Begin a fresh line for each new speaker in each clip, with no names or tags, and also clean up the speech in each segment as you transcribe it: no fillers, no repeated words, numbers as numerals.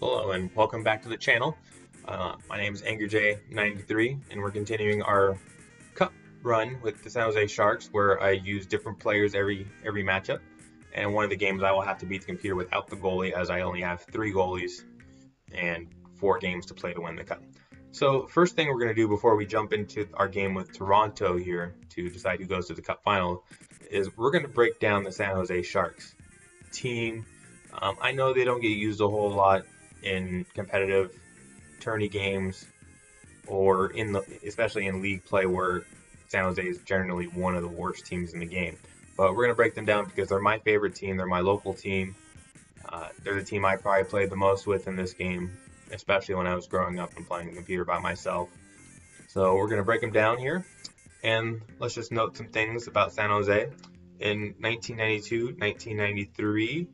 Hello and welcome back to the channel. My name is AngerJ93 and we're continuing our cup run with the San Jose Sharks where I use different players every matchup. And one of the games I will have to beat the computer without the goalie as I only have 3 goalies and 4 games to play to win the cup. So first thing we're going to do before we jump into our game with Toronto here to decide who goes to the cup final is we're going to break down the San Jose Sharks team. I know they don't get used a whole lot in competitive tourney games or especially in league play where San Jose is generally one of the worst teams in the game. But we're going to break them down because they're my favorite team. They're my local team. They're the team I probably played the most with in this game, especially when I was growing up and playing the computer by myself. So we're going to break them down here. And let's just note some things about San Jose. In 1992-1993,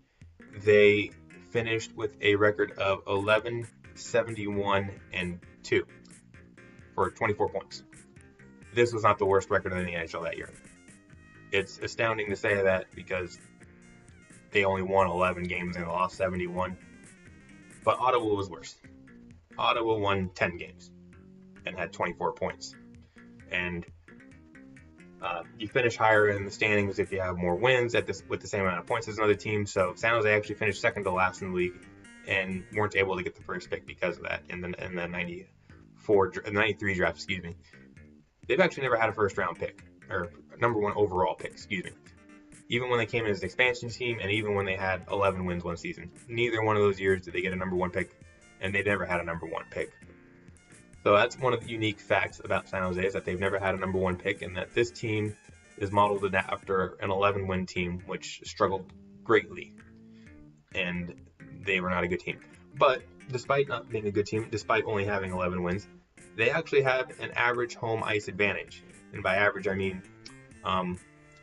they finished with a record of 11-71-2 for 24 points. This was not the worst record in the NHL that year. It's astounding to say that because they only won 11 games and lost 71. But Ottawa was worse. Ottawa won 10 games and had 24 points. And you finish higher in the standings if you have more wins with the same amount of points as another team. So San Jose actually finished second to last in the league and weren't able to get the first pick because of that in the 93 draft. Excuse me. They've actually never had a first round pick or number 1 overall pick. Excuse me. Even when they came in as an expansion team and even when they had 11 wins one season, neither one of those years did they get a number 1 pick, and they never had a number 1 pick. So that's one of the unique facts about San Jose is that they've never had a number 1 pick and that this team is modeled after an 11-win team, which struggled greatly, and they were not a good team. But despite not being a good team, despite only having 11 wins, they actually have an average home ice advantage. And by average, I mean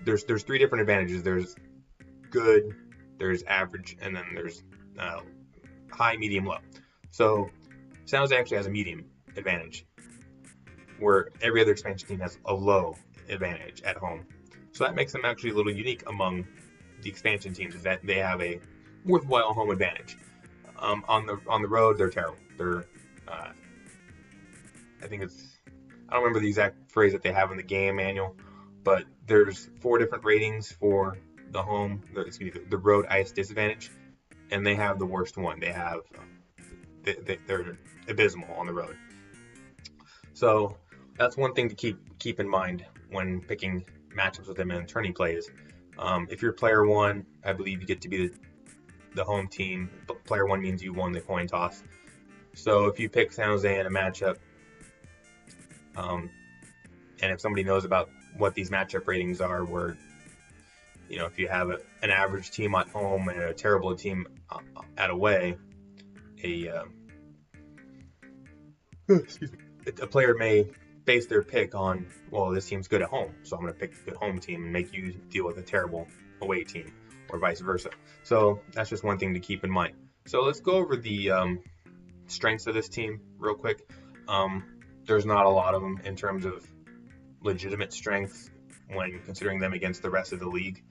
there's 3 different advantages. There's good, there's average, and then there's high, medium, low. So San Jose actually has a medium advantage, where every other expansion team has a low advantage at home. So that makes them actually a little unique among the expansion teams, is that they have a worthwhile home advantage. On the road, they're terrible. They're I don't remember the exact phrase that they have in the game manual, but there's 4 different ratings for the road ice disadvantage, and they have the worst one. They're abysmal on the road. So that's one thing to keep in mind when picking matchups with them in tourney plays. If you're player 1, I believe you get to be the home team. Player 1 means you won the coin toss. So if you pick San Jose in a matchup, and if somebody knows about what these matchup ratings are, where if you have an average team at home and a terrible team at away, a player may base their pick on, well, this team's good at home, so I'm going to pick the good home team and make you deal with a terrible away team, or vice versa. So that's just one thing to keep in mind. So let's go over the strengths of this team real quick. There's not a lot of them in terms of legitimate strengths when considering them against the rest of the league.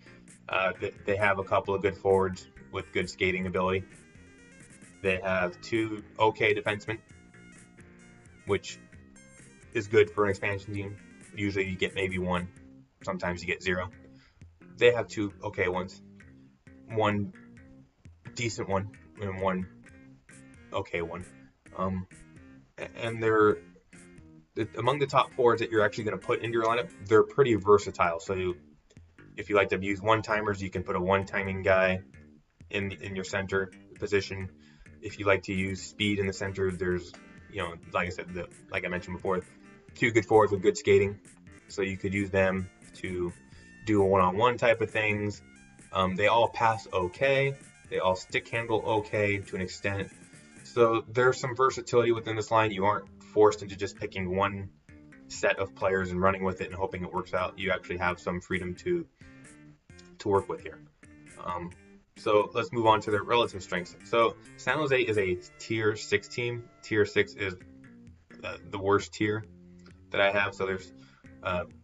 They have a couple of good forwards with good skating ability. They have 2 okay defensemen, which is good for an expansion team. Usually you get maybe 1, sometimes you get 0. They have 2 okay ones, 1 decent one, and 1 okay one. And they're among the top forwards that you're actually going to put into your lineup. They're pretty versatile. So if you like to use one-timers, you can put a one-timing guy in your center position. If you like to use speed in the center, there's like I said, like I mentioned before, 2 good forwards with good skating, so you could use them to do a one-on-one type of things. They all pass okay. They all stick handle okay to an extent. So there's some versatility within this line. You aren't forced into just picking one set of players and running with it and hoping it works out. You actually have some freedom to work with here. So let's move on to their relative strengths. So San Jose is a tier 6 team. Tier 6 is the worst tier that I have. So there's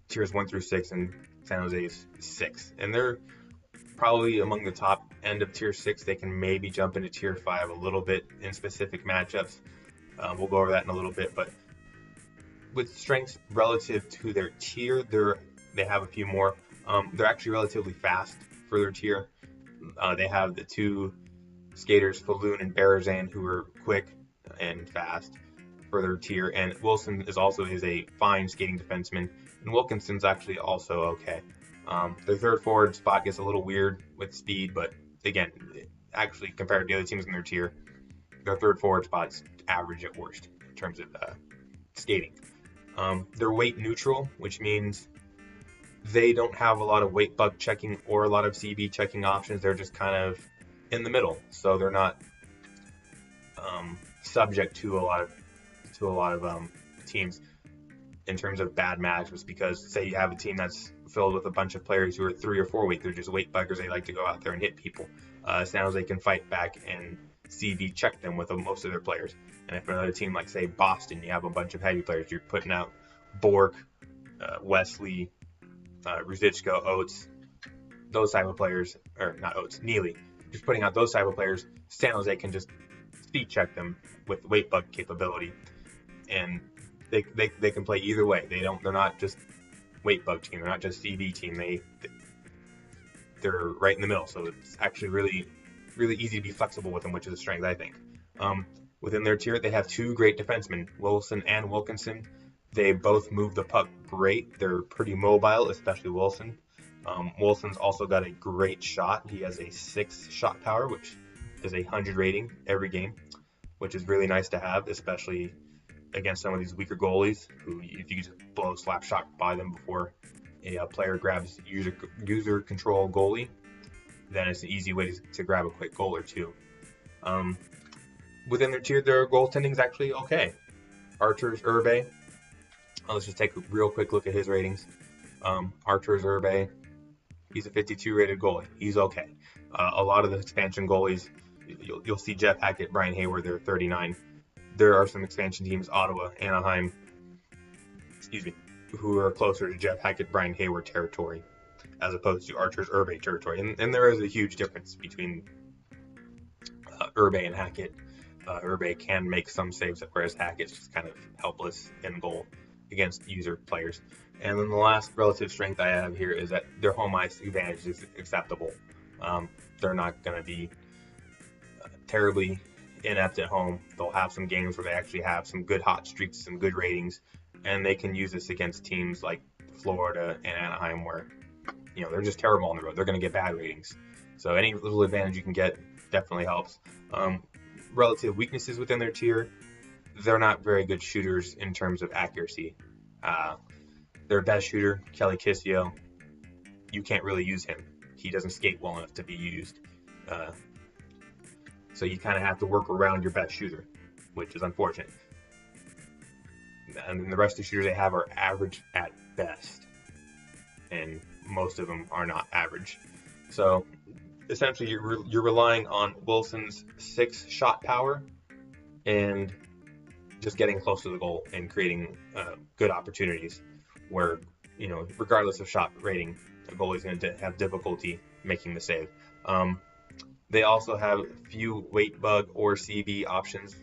tiers 1 through 6, and San Jose is 6. And they're probably among the top end of tier 6, they can maybe jump into tier 5 a little bit in specific matchups. We'll go over that in a little bit, but with strengths relative to their tier, they have a few more. They're actually relatively fast for their tier. They have the two skaters, Falloon and Berezan, who are quick and fast for their tier, and Wilson is a fine skating defenseman, and Wilkinson's actually also okay. Their third forward spot gets a little weird with speed, but again, actually compared to the other teams in their tier, their third forward spot's average at worst in terms of skating. They're weight neutral, which means they don't have a lot of weight bug checking or a lot of CB checking options. They're just kind of in the middle, so they're not subject to a lot of teams in terms of bad matchups. Because say you have a team that's filled with a bunch of players who are 3 or 4 weight, they're just weight buggers. They like to go out there and hit people. San Jose can fight back and CB check them with most of their players. And if another team like say Boston, you have a bunch of heavy players, you're putting out Bork, Wesley, Ruzicka, Oates, those type of players, or not Oates, Neely, just putting out those type of players. San Jose can just speed check them with weight bug capability, and they can play either way. They're not just weight bug team, they're not just CB team. They're right in the middle, so it's actually really easy to be flexible with them, which is a strength, I think. Within their tier, they have two great defensemen, Wilson and Wilkinson. They both move the puck great. They're pretty mobile, especially Wilson. Wilson's also got a great shot. He has a 6 shot power, which is 100 rating every game, which is really nice to have, especially against some of these weaker goalies who, if you just blow a slap shot by them before a player grabs user control goalie, then it's an easy way to grab a quick goal or two. Within their tier, their goaltending is actually okay. Arturs Urbe, let's just take a real quick look at his ratings. Arturs Urbe, he's a 52 rated goalie. He's okay. A lot of the expansion goalies, you'll see Jeff Hackett, Brian Hayward, they're 39. There are some expansion teams, Ottawa, Anaheim, who are closer to Jeff Hackett, Brian Hayward territory, as opposed to Arturs Urbe territory. And there is a huge difference between Urbe and Hackett. Urbe can make some saves, whereas Hackett's just kind of helpless in goal against user players. And then the last relative strength I have here is that their home ice advantage is acceptable. They're not going to be terribly inept at home. They'll have some games where they actually have some good hot streaks, some good ratings, and they can use this against teams like Florida and Anaheim, where they're just terrible on the road. They're going to get bad ratings. So any little advantage you can get definitely helps. Relative weaknesses within their tier, they're not very good shooters in terms of accuracy. Their best shooter, Kelly Kissio, you can't really use him. He doesn't skate well enough to be used. So you kind of have to work around your best shooter, which is unfortunate. And then the rest of the shooters they have are average at best, and most of them are not average. So essentially, you're relying on Wilson's 6 shot power and just getting close to the goal and creating good opportunities where, regardless of shot rating, the goalie's going to have difficulty making the save. They also have few weight bug or CB options.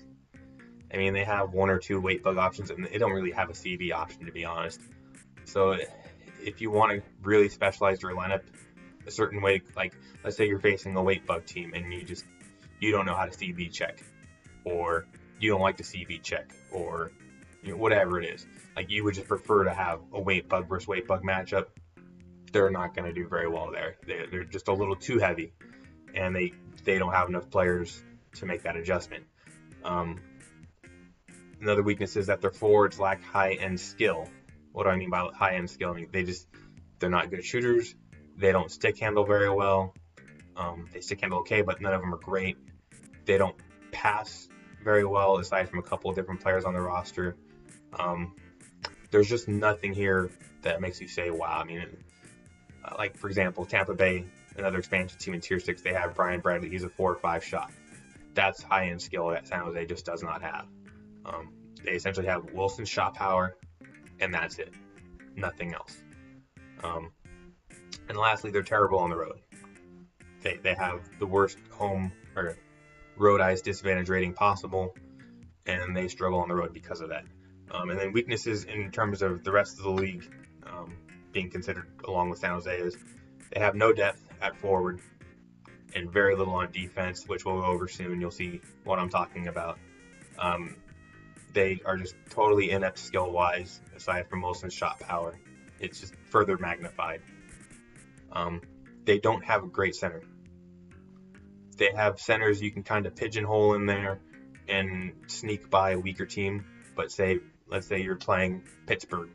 I mean, they have 1 or 2 weight bug options, and they don't really have a CB option, to be honest. So if you want to really specialize your lineup a certain way, like let's say you're facing a weight bug team and you don't know how to CB check, or you don't like to CB check, or whatever it is, like you would just prefer to have a weight bug versus weight bug matchup, they're not going to do very well there. They're just a little too heavy, and they don't have enough players to make that adjustment. Another weakness is that their forwards lack high-end skill. What do I mean by high-end skill? I mean, they're not good shooters. They don't stick handle very well. They stick handle okay, but none of them are great. They don't pass very well, aside from a couple of different players on the roster. There's just nothing here that makes you say, wow. I mean, like, for example, Tampa Bay, another expansion team in Tier 6, they have Brian Bradley. He's a 4 or 5 shot. That's high-end skill that San Jose just does not have. They essentially have Wilson's shot power, and that's it. Nothing else. And lastly, they're terrible on the road. They have the worst home or road ice disadvantage rating possible, and they struggle on the road because of that. And then weaknesses in terms of the rest of the league being considered along with San Jose is they have no depth at forward and very little on defense, which we'll go over soon. You'll see what I'm talking about. They are just totally inept skill-wise, aside from Wilson's shot power. It's just further magnified. They don't have a great center. They have centers you can kind of pigeonhole in there and sneak by a weaker team, but let's say you're playing Pittsburgh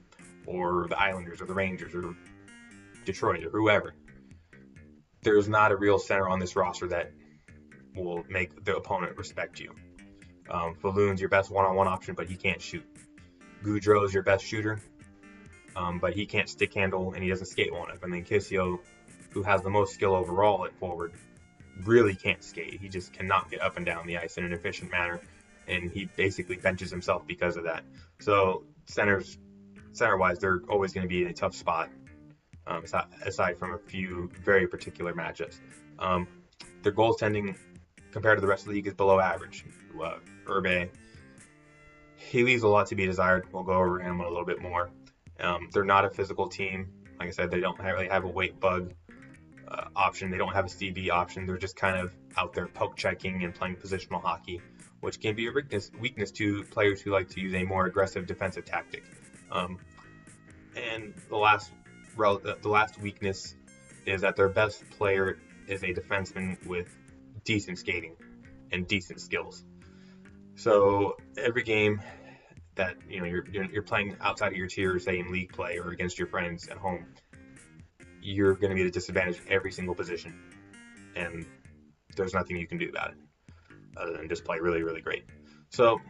or the Islanders or the Rangers or Detroit or whoever. There's not a real center on this roster that will make the opponent respect you. Falloon's your best one-on-one option, but he can't shoot. Goudreau's your best shooter, but he can't stick handle and he doesn't skate well enough. And then Kissio, who has the most skill overall at forward, really can't skate. He just cannot get up and down the ice in an efficient manner, and he basically benches himself because of that. So center-wise, they're always going to be in a tough spot, aside from a few very particular matchups. Their goaltending compared to the rest of the league is below average. Urbe, he leaves a lot to be desired. We'll go over him a little bit more. They're not a physical team. Like I said, they don't really have a weight bug option. They don't have a CB option. They're just kind of out there poke checking and playing positional hockey, which can be a weakness to players who like to use a more aggressive defensive tactic. And the last weakness is that their best player is a defenseman with decent skating and decent skills. So every game that you're playing outside of your tier, say in league play or against your friends at home, you're going to be at a disadvantage every single position, and there's nothing you can do about it other than just play really, really great. So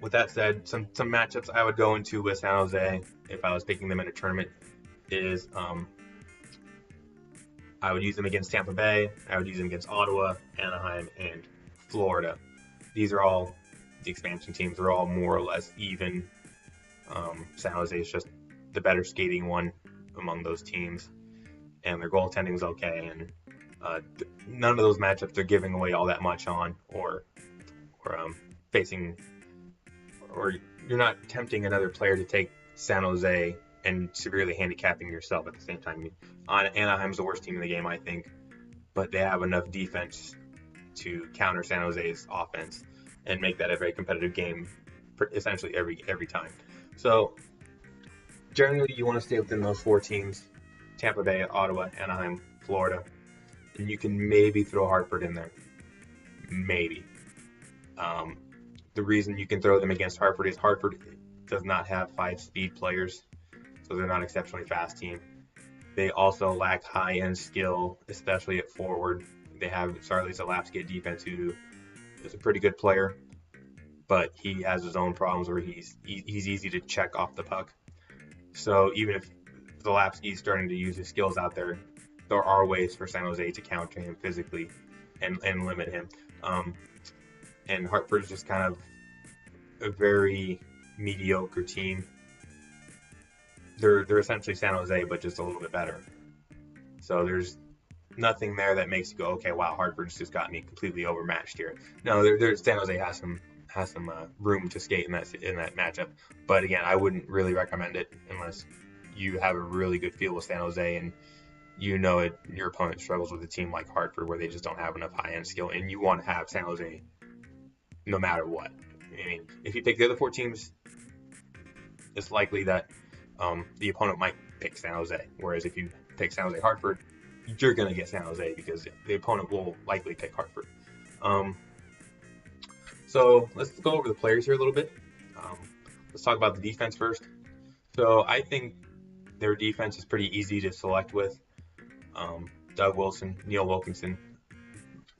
with that said, some matchups I would go into with San Jose if I was picking them in a tournament is I would use them against Tampa Bay, I would use them against Ottawa, Anaheim, and Florida. These are all the expansion teams. They're all more or less even. San Jose is just the better skating one among those teams, and their goaltending is okay, and none of those matchups are giving away all that much on, or facing, or you're not tempting another player to take San Jose and severely handicapping yourself at the same time. Anaheim's the worst team in the game, I think, but they have enough defense to counter San Jose's offense and make that a very competitive game, essentially every time. So generally, you want to stay within those four teams: Tampa Bay, Ottawa, Anaheim, Florida, and you can maybe throw Hartford in there. Maybe. The reason you can throw them against Hartford is Hartford does not have 5-speed players, so they're not an exceptionally fast team. They also lack high-end skill, especially at forward. They have Sarli Zalapski at defense, who is a pretty good player, but he has his own problems where he's easy to check off the puck. So even if Zalapski's starting to use his skills out there, there are ways for San Jose to counter him physically and limit him. And Hartford's just kind of a very mediocre team. They're essentially San Jose, but just a little bit better. So there's nothing there that makes you go, okay, wow, Hartford's just got me completely overmatched here. No, San Jose has some room to skate in that matchup. But again, I wouldn't really recommend it unless you have a really good feel with San Jose and your opponent struggles with a team like Hartford where they just don't have enough high-end skill, and you want to have San Jose no matter what. I mean, if you pick the other four teams, it's likely that the opponent might pick San Jose. Whereas if you pick San Jose Hartford, you're going to get San Jose because the opponent will likely pick Hartford. So let's go over the players here a little bit. Let's talk about the defense first. So I think their defense is pretty easy to select with. Doug Wilson, Neil Wilkinson,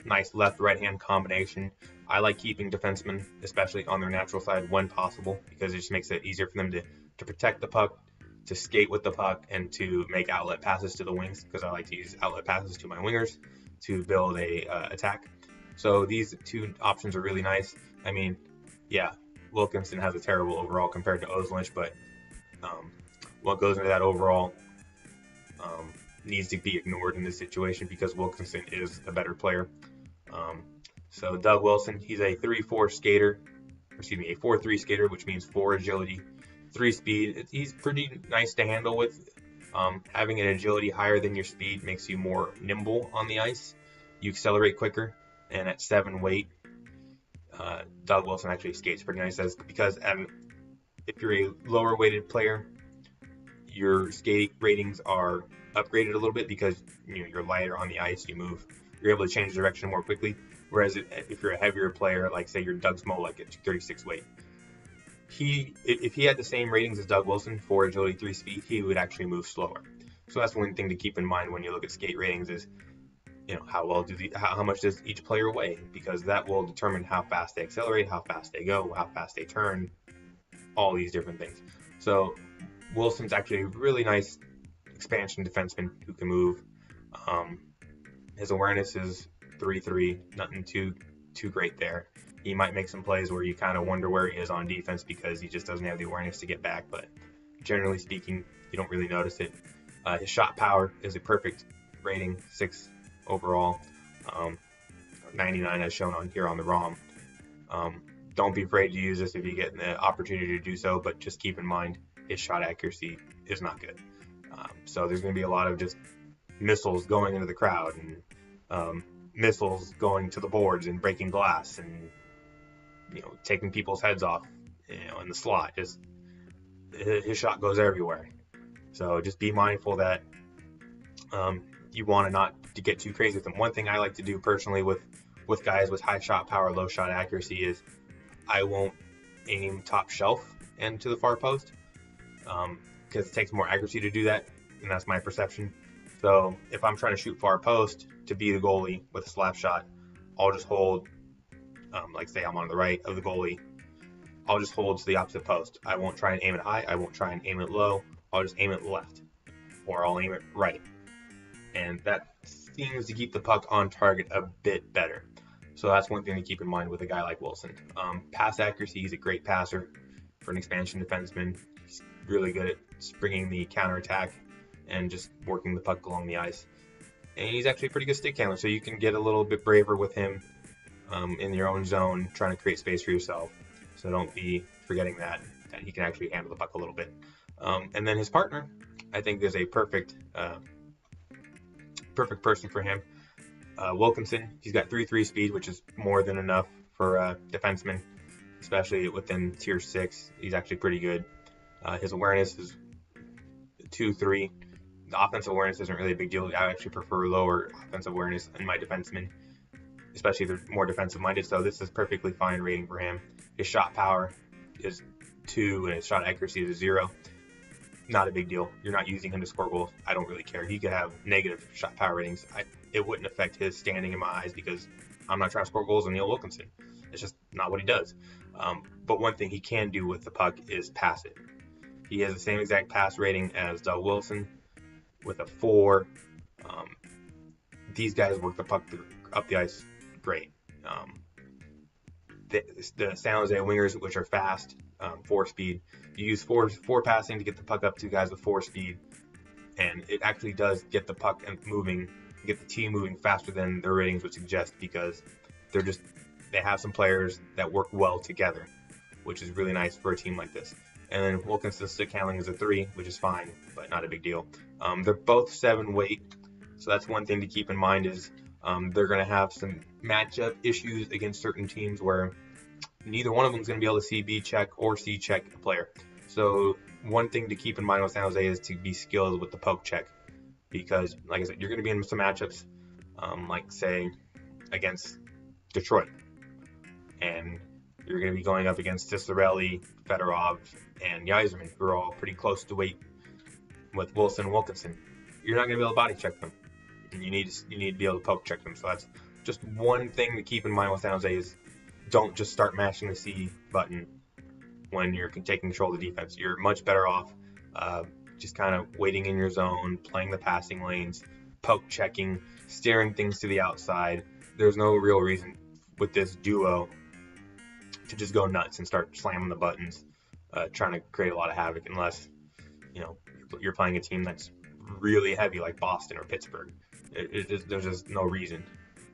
nice left-right hand combination. I like keeping defensemen, especially on their natural side when possible, because it just makes it easier for them to protect the puck, to skate with the puck, and to make outlet passes to the wings, because I like to use outlet passes to my wingers to build a attack. So these two options are really nice. I mean, yeah, Wilkinson has a terrible overall compared to Oslunch, but what goes into that overall needs to be ignored in this situation because Wilkinson is the better player. So Doug Wilson, he's a 3-4 skater, a 4-3 skater, which means 4 agility, 3 speed. He's pretty nice to handle with. Having an agility higher than your speed makes you more nimble on the ice. You accelerate quicker, and at 7 weight, Doug Wilson actually skates pretty nice. That's because if you're a lower weighted player, your skate ratings are upgraded a little bit because you're lighter on the ice. You're able to change direction more quickly. Whereas if you're a heavier player, like say you're Doug Smolak at 236 weight, if he had the same ratings as Doug Wilson, 4 agility, 3 speed, he would actually move slower. So that's one thing to keep in mind when you look at skate ratings is, how much does each player weigh? Because that will determine how fast they accelerate, how fast they go, how fast they turn, all these different things. So Wilson's actually a really nice expansion defenseman who can move. His awareness is 3-3, nothing too great there. He might make some plays where you kind of wonder where he is on defense because he just doesn't have the awareness to get back, but generally speaking, you don't really notice it. His shot power is a perfect rating, 6 overall, 99 as shown on here on the ROM. Don't be afraid to use this if you get the opportunity to do so, but just keep in mind his shot accuracy is not good. So there's going to be a lot of just missiles going into the crowd and missiles going to the boards and breaking glass and taking people's heads off in the slot. Just his shot goes everywhere. So just be mindful that you want to not to get too crazy with him. One thing I like to do personally with guys with high shot power, low shot accuracy is I won't aim top shelf and to the far post because it takes more accuracy to do that, and that's my perception. So if I'm trying to shoot far post to be the goalie with a slap shot, I'll just hold, like say I'm on the right of the goalie, I'll just hold to the opposite post. I won't try and aim it high. I won't try and aim it low. I'll just aim it left, or I'll aim it right. And that seems to keep the puck on target a bit better. So that's one thing to keep in mind with a guy like Wilson. Pass accuracy, he's a great passer for an expansion defenseman. He's really good at springing the counterattack and just working the puck along the ice. And he's actually a pretty good stick handler, so you can get a little bit braver with him in your own zone, trying to create space for yourself. So don't be forgetting that he can actually handle the puck a little bit. And then his partner, I think, is a perfect person for him. Wilkinson, he's got 3-3 speed, which is more than enough for a defenseman, especially within tier 6. He's actually pretty good. His awareness is 2-3. The offensive awareness isn't really a big deal. I actually prefer lower offensive awareness in my defensemen, especially if they're more defensive minded. So this is perfectly fine rating for him. His shot power is 2 and his shot accuracy is 0. Not a big deal. You're not using him to score goals. I don't really care. He could have negative shot power ratings. It wouldn't affect his standing in my eyes because I'm not trying to score goals on Neil Wilkinson. It's just not what he does. But one thing he can do with the puck is pass it. He has the same exact pass rating as Doug Wilson with a 4. These guys work the puck up the ice great. The San Jose wingers, which are fast, 4 speed, you use 4 passing to get the puck up to guys with 4 speed, and it actually does get the puck moving, get the team moving faster than their ratings would suggest because they have some players that work well together, which is really nice for a team like this. And then Wilkinson's stick handling is a 3, which is fine, but not a big deal. They're both 7 weight, so that's one thing to keep in mind is they're going to have some matchup issues against certain teams where neither one of them is going to be able to CB check or C check a player. So one thing to keep in mind with San Jose is to be skilled with the poke check because, like I said, you're going to be in some matchups, like say against Detroit, and you're going to be going up against Cicerelli, Fedorov, and Yzerman, who are all pretty close to weight with Wilson and Wilkinson. You're not going to be able to body check them. And you need to be able to poke check them. So that's just one thing to keep in mind with San Jose is don't just start mashing the C button when you're taking control of the defense. You're much better off just kind of waiting in your zone, playing the passing lanes, poke checking, steering things to the outside. There's no real reason with this duo to just go nuts and start slamming the buttons, trying to create a lot of havoc unless you're playing a team that's really heavy like Boston or Pittsburgh. There's just no reason.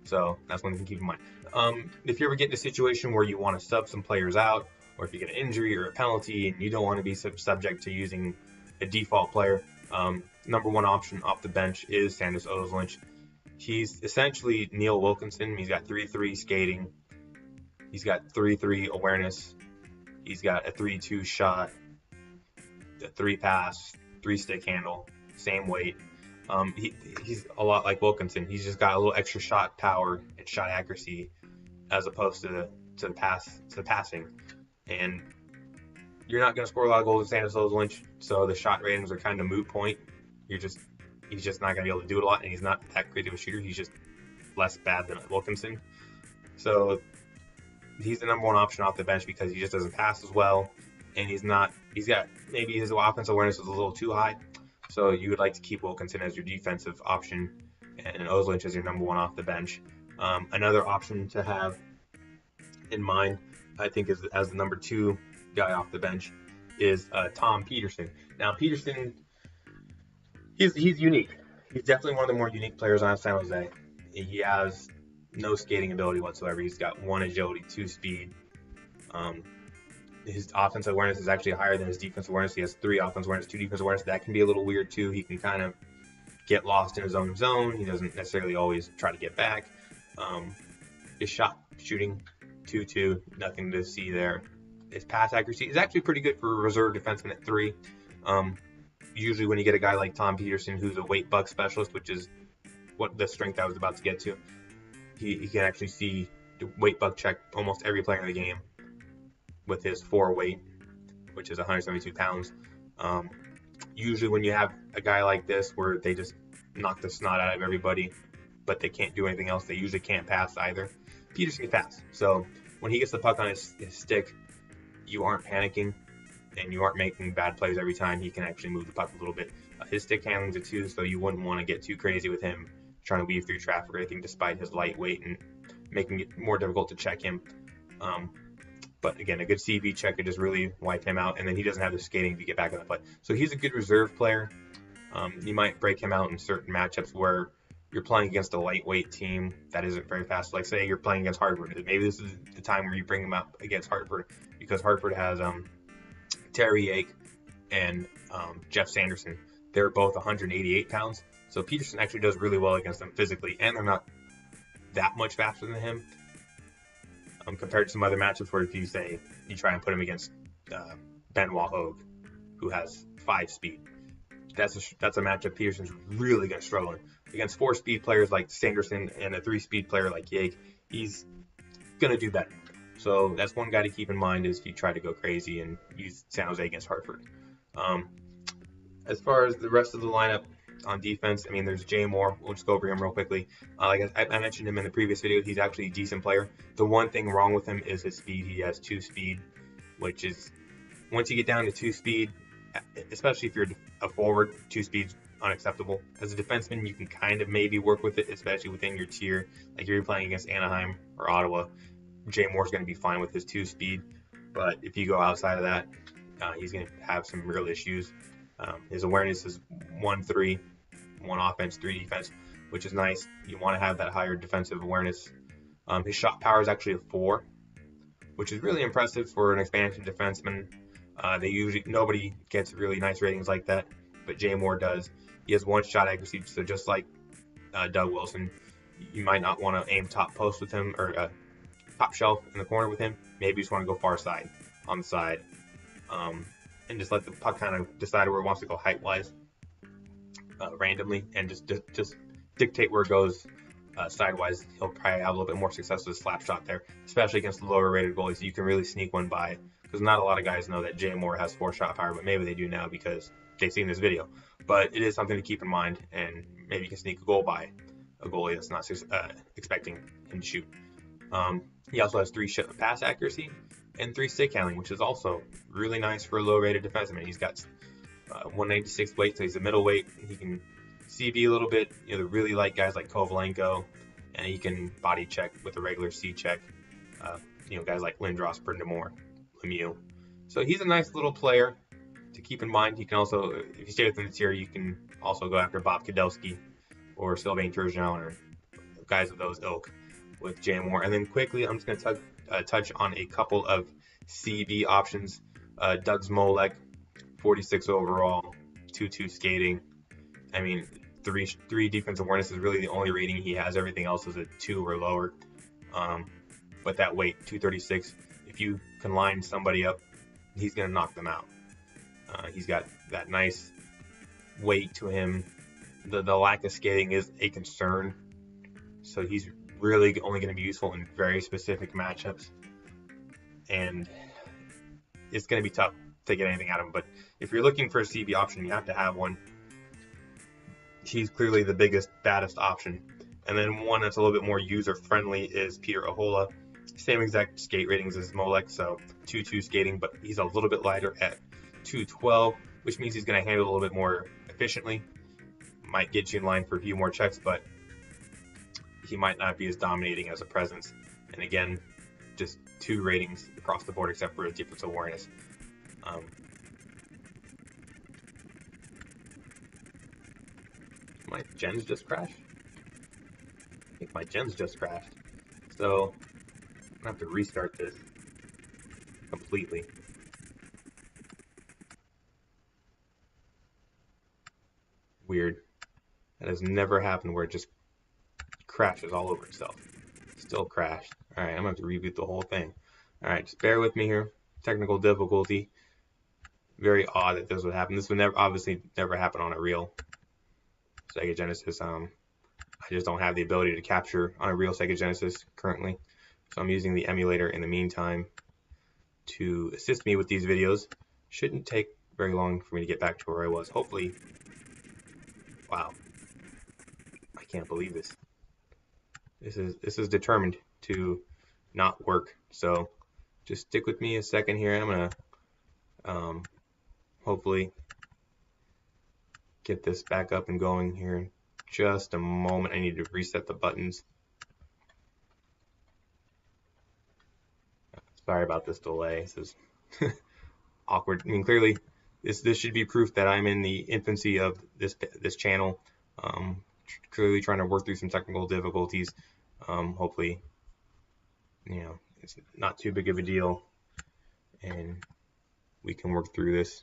So that's one thing to keep in mind. If you ever get in a situation where you want to sub some players out, or if you get an injury or a penalty and you don't want to be subject to using a default player, number one option off the bench is Sanders Ozolinsh. He's essentially Neil Wilkinson. He's got 3-3 skating. He's got 3-3 awareness. He's got a 3-2 shot, a 3 pass, 3 stick handle, same weight. He's a lot like Wilkinson. He's just got a little extra shot power and shot accuracy as opposed to the passing. And you're not going to score a lot of goals with Sanders Ozolinsh, so the shot ratings are kind of moot point. He's just not going to be able to do it a lot, and he's not that great of a shooter. He's just less bad than Wilkinson. So he's the number one option off the bench because he just doesn't pass as well, and he's got maybe his offensive awareness is a little too high. So you would like to keep Wilkinson as your defensive option and Ozolinsh as your number one off the bench. Another option to have in mind, I think, is as the number two guy off the bench is Tom Peterson. Now Peterson, he's unique. He's definitely one of the more unique players on San Jose. He has no skating ability whatsoever. He's got 1 agility, 2 speed. His offensive awareness is actually higher than his defensive awareness. He has 3 offensive awareness, 2 defensive awareness. That can be a little weird too. He can kind of get lost in his own zone. He doesn't necessarily always try to get back. His shot shooting 2-2, nothing to see there. His pass accuracy is actually pretty good for a reserve defenseman at 3. Usually when you get a guy like Tom Peterson, who's a weight buck specialist, which is what the strength I was about to get to, he can actually see the weight buck check almost every player in the game with his 4 weight, which is 172 pounds. Usually when you have a guy like this where they just knock the snot out of everybody, but they can't do anything else, they usually can't pass either. Peterson can pass. So when he gets the puck on his stick, you aren't panicking and you aren't making bad plays every time. He can actually move the puck a little bit. His stick handling's a 2, so you wouldn't want to get too crazy with him trying to weave through traffic or anything, despite his lightweight and making it more difficult to check him. But again, a good CV check could just really wipe him out, and then he doesn't have the skating to get back on the play. So he's a good reserve player. You might break him out in certain matchups where you're playing against a lightweight team that isn't very fast. Like say you're playing against Hartford. Maybe this is the time where you bring him up against Hartford because Hartford has Terry Yake and Jeff Sanderson. They're both 188 pounds. So Peterson actually does really well against them physically, and they're not that much faster than him. Compared to some other matchups where if you say you try and put him against Benoit Hogue, who has 5 speed, that's a matchup Peterson's really going to struggle in. Against 4 speed players like Sanderson and a 3 speed player like Yake, he's going to do better. So that's one guy to keep in mind is if you try to go crazy and use San Jose against Hartford. As far as the rest of the lineup on defense, I mean, there's Jay Moore. We'll just go over him real quickly. Like I mentioned him in the previous video. He's actually a decent player. The one thing wrong with him is his speed. He has 2 speed, which is, once you get down to 2 speed, especially if you're a forward, 2 speed's unacceptable. As a defenseman, you can kind of maybe work with it, especially within your tier. Like if you're playing against Anaheim or Ottawa, Jay Moore's going to be fine with his 2 speed. But if you go outside of that, he's going to have some real issues. His awareness is 1-3, 1 offense, 3 defense, which is nice. You want to have that higher defensive awareness. His shot power is actually a 4, which is really impressive for an expansion defenseman. Nobody gets really nice ratings like that, but Jay Moore does. He has 1 shot accuracy, so just like Doug Wilson, you might not want to aim top post with him or top shelf in the corner with him. Maybe you just want to go far side, on the side, and just let the puck kind of decide where it wants to go height-wise, randomly, and just dictate where it goes sidewise. He'll probably have a little bit more success with a slap shot there, especially against the lower-rated goalies. You can really sneak one by, because not a lot of guys know that Jay Moore has 4 shot power, but maybe they do now because they've seen this video. But it is something to keep in mind, and maybe you can sneak a goal by a goalie that's not expecting him to shoot. He also has 3 pass accuracy and 3 stick handling, which is also really nice for a low-rated defenseman. He's got 196 weight, so he's a middleweight. He can CB a little bit. The really light guys like Kovalenko, and he can body check with a regular C check. Guys like Lindros, Brindamore, Lemieux. So he's a nice little player. to keep in mind, you can also, if you stay within the tier, you can also go after Bob Kudelski or Sylvain Turgeon or guys of those ilk with Jay Moore. And then quickly, I'm just going to touch on a couple of CB options. Doug Smolek, 46 overall, 2-2 skating. I mean, three defensive awareness is really the only rating he has. Everything else is a 2 or lower. But that weight, 236, if you can line somebody up, he's going to knock them out. He's got that nice weight to him. The lack of skating is a concern. So he's really only going to be useful in very specific matchups. And it's going to be tough to get anything out of him. But if you're looking for a CB option, you have to have one. He's clearly the biggest, baddest option. And then one that's a little bit more user-friendly is Peter Ahola. Same exact skate ratings as Molek, so 2-2 skating, but he's a little bit lighter at 212, which means he's going to handle a little bit more efficiently. Might get you in line for a few more checks, but he might not be as dominating as a presence. And again, just 2 ratings across the board except for defensive awareness. My gens just crashed? I think my gens just crashed. So I'm going to have to restart this completely. Weird. That has never happened where it just crashes all over itself. Still crashed. Alright, I'm going to have to reboot the whole thing. Alright, just bear with me here. Technical difficulty. Very odd that this would happen. This would obviously never happen on a real Sega Genesis. I just don't have the ability to capture on a real Sega Genesis currently. So I'm using the emulator in the meantime to assist me with these videos. Shouldn't take very long for me to get back to where I was. Hopefully. Wow. I can't believe this. This is determined to not work. So just stick with me a second here. I'm gonna hopefully get this back up and going here in just a moment. I need to reset the buttons. Sorry about this delay. This is awkward. I mean, clearly, this should be proof that I'm in the infancy of this channel. Clearly trying to work through some technical difficulties. Hopefully, you know, it's not too big of a deal, and we can work through this.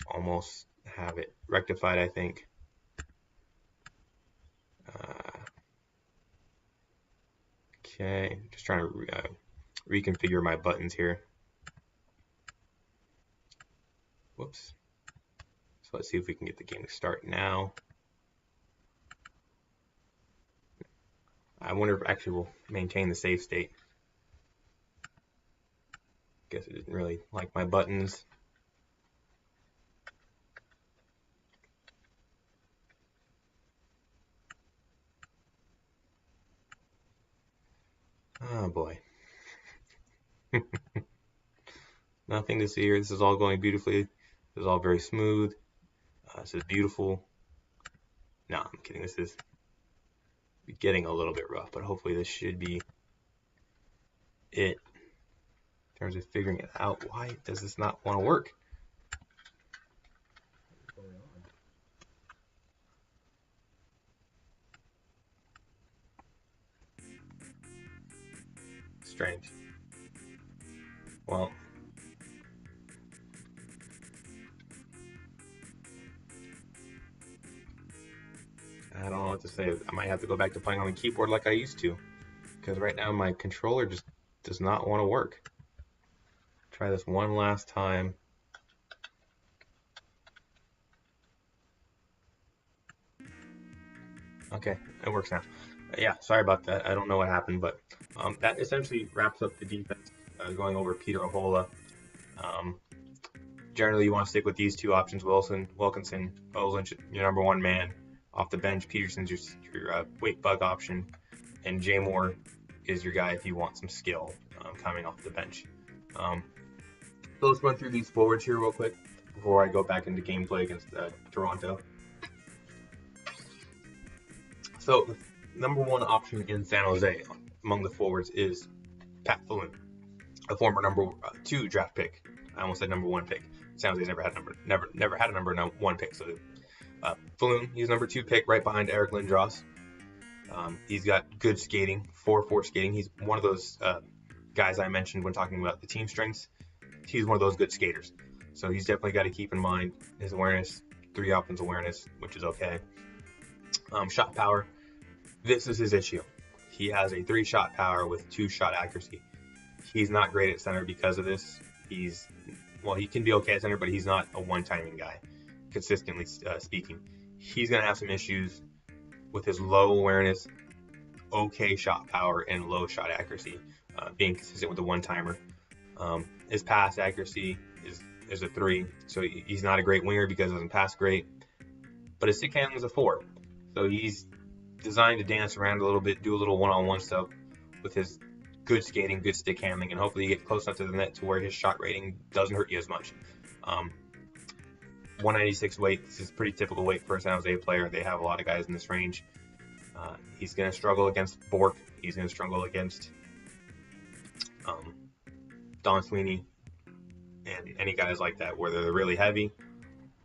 Almost have it rectified, I think. Okay, just trying to reconfigure my buttons here. Whoops. So let's see if we can get the game to start now. I wonder if actually we'll maintain the save state. Guess it didn't really like my buttons. Oh boy. Nothing to see here. This is all going beautifully. This is all very smooth. This is beautiful. No, I'm kidding. This is getting a little bit rough, but hopefully this should be it in terms of figuring it out. Why does this not want to work? What's going on? Strange. Well, I don't know what to say. I might have to go back to playing on the keyboard like I used to, because right now my controller just does not want to work. Try this one last time. Okay, it works now. Yeah, sorry about that. I don't know what happened, but that essentially wraps up the defense, going over Peter Ahola. Generally, you want to stick with these 2 options: Wilkinson, Olinch, your number 1 man. Off the bench, Peterson's your weight bug option, and Jay Moore is your guy if you want some skill coming off the bench. So let's run through these forwards here real quick before I go back into gameplay against Toronto. So the number 1 option in San Jose among the forwards is Pat Falloon, a former number 2 draft pick I almost said number 1 pick. San Jose's never had a number 1 pick. So Falloon, he's number 2 pick, right behind Eric Lindros. He's got good skating, 4.4 skating. He's one of those guys I mentioned when talking about the team strengths. He's one of those good skaters. So he's definitely got to keep in mind his awareness, 3 offense awareness, which is okay. Shot power, this is his issue. He has a 3 shot power with 2 shot accuracy. He's not great at center because of this. He can be okay at center, but he's not a one-timing guy, consistently speaking. He's going to have some issues with his low awareness, okay shot power, and low shot accuracy, being consistent with the one-timer. His pass accuracy is a 3, so he's not a great winger because he doesn't pass great, but his stick handling is a 4. So he's designed to dance around a little bit, do a little one-on-one stuff with his good skating, good stick handling, and hopefully get close enough to the net to where his shot rating doesn't hurt you as much. 196 weight, this is pretty typical weight for a San Jose player. They have a lot of guys in this range. He's going to struggle against Bork. He's going to struggle against Don Sweeney and any guys like that, where they're really heavy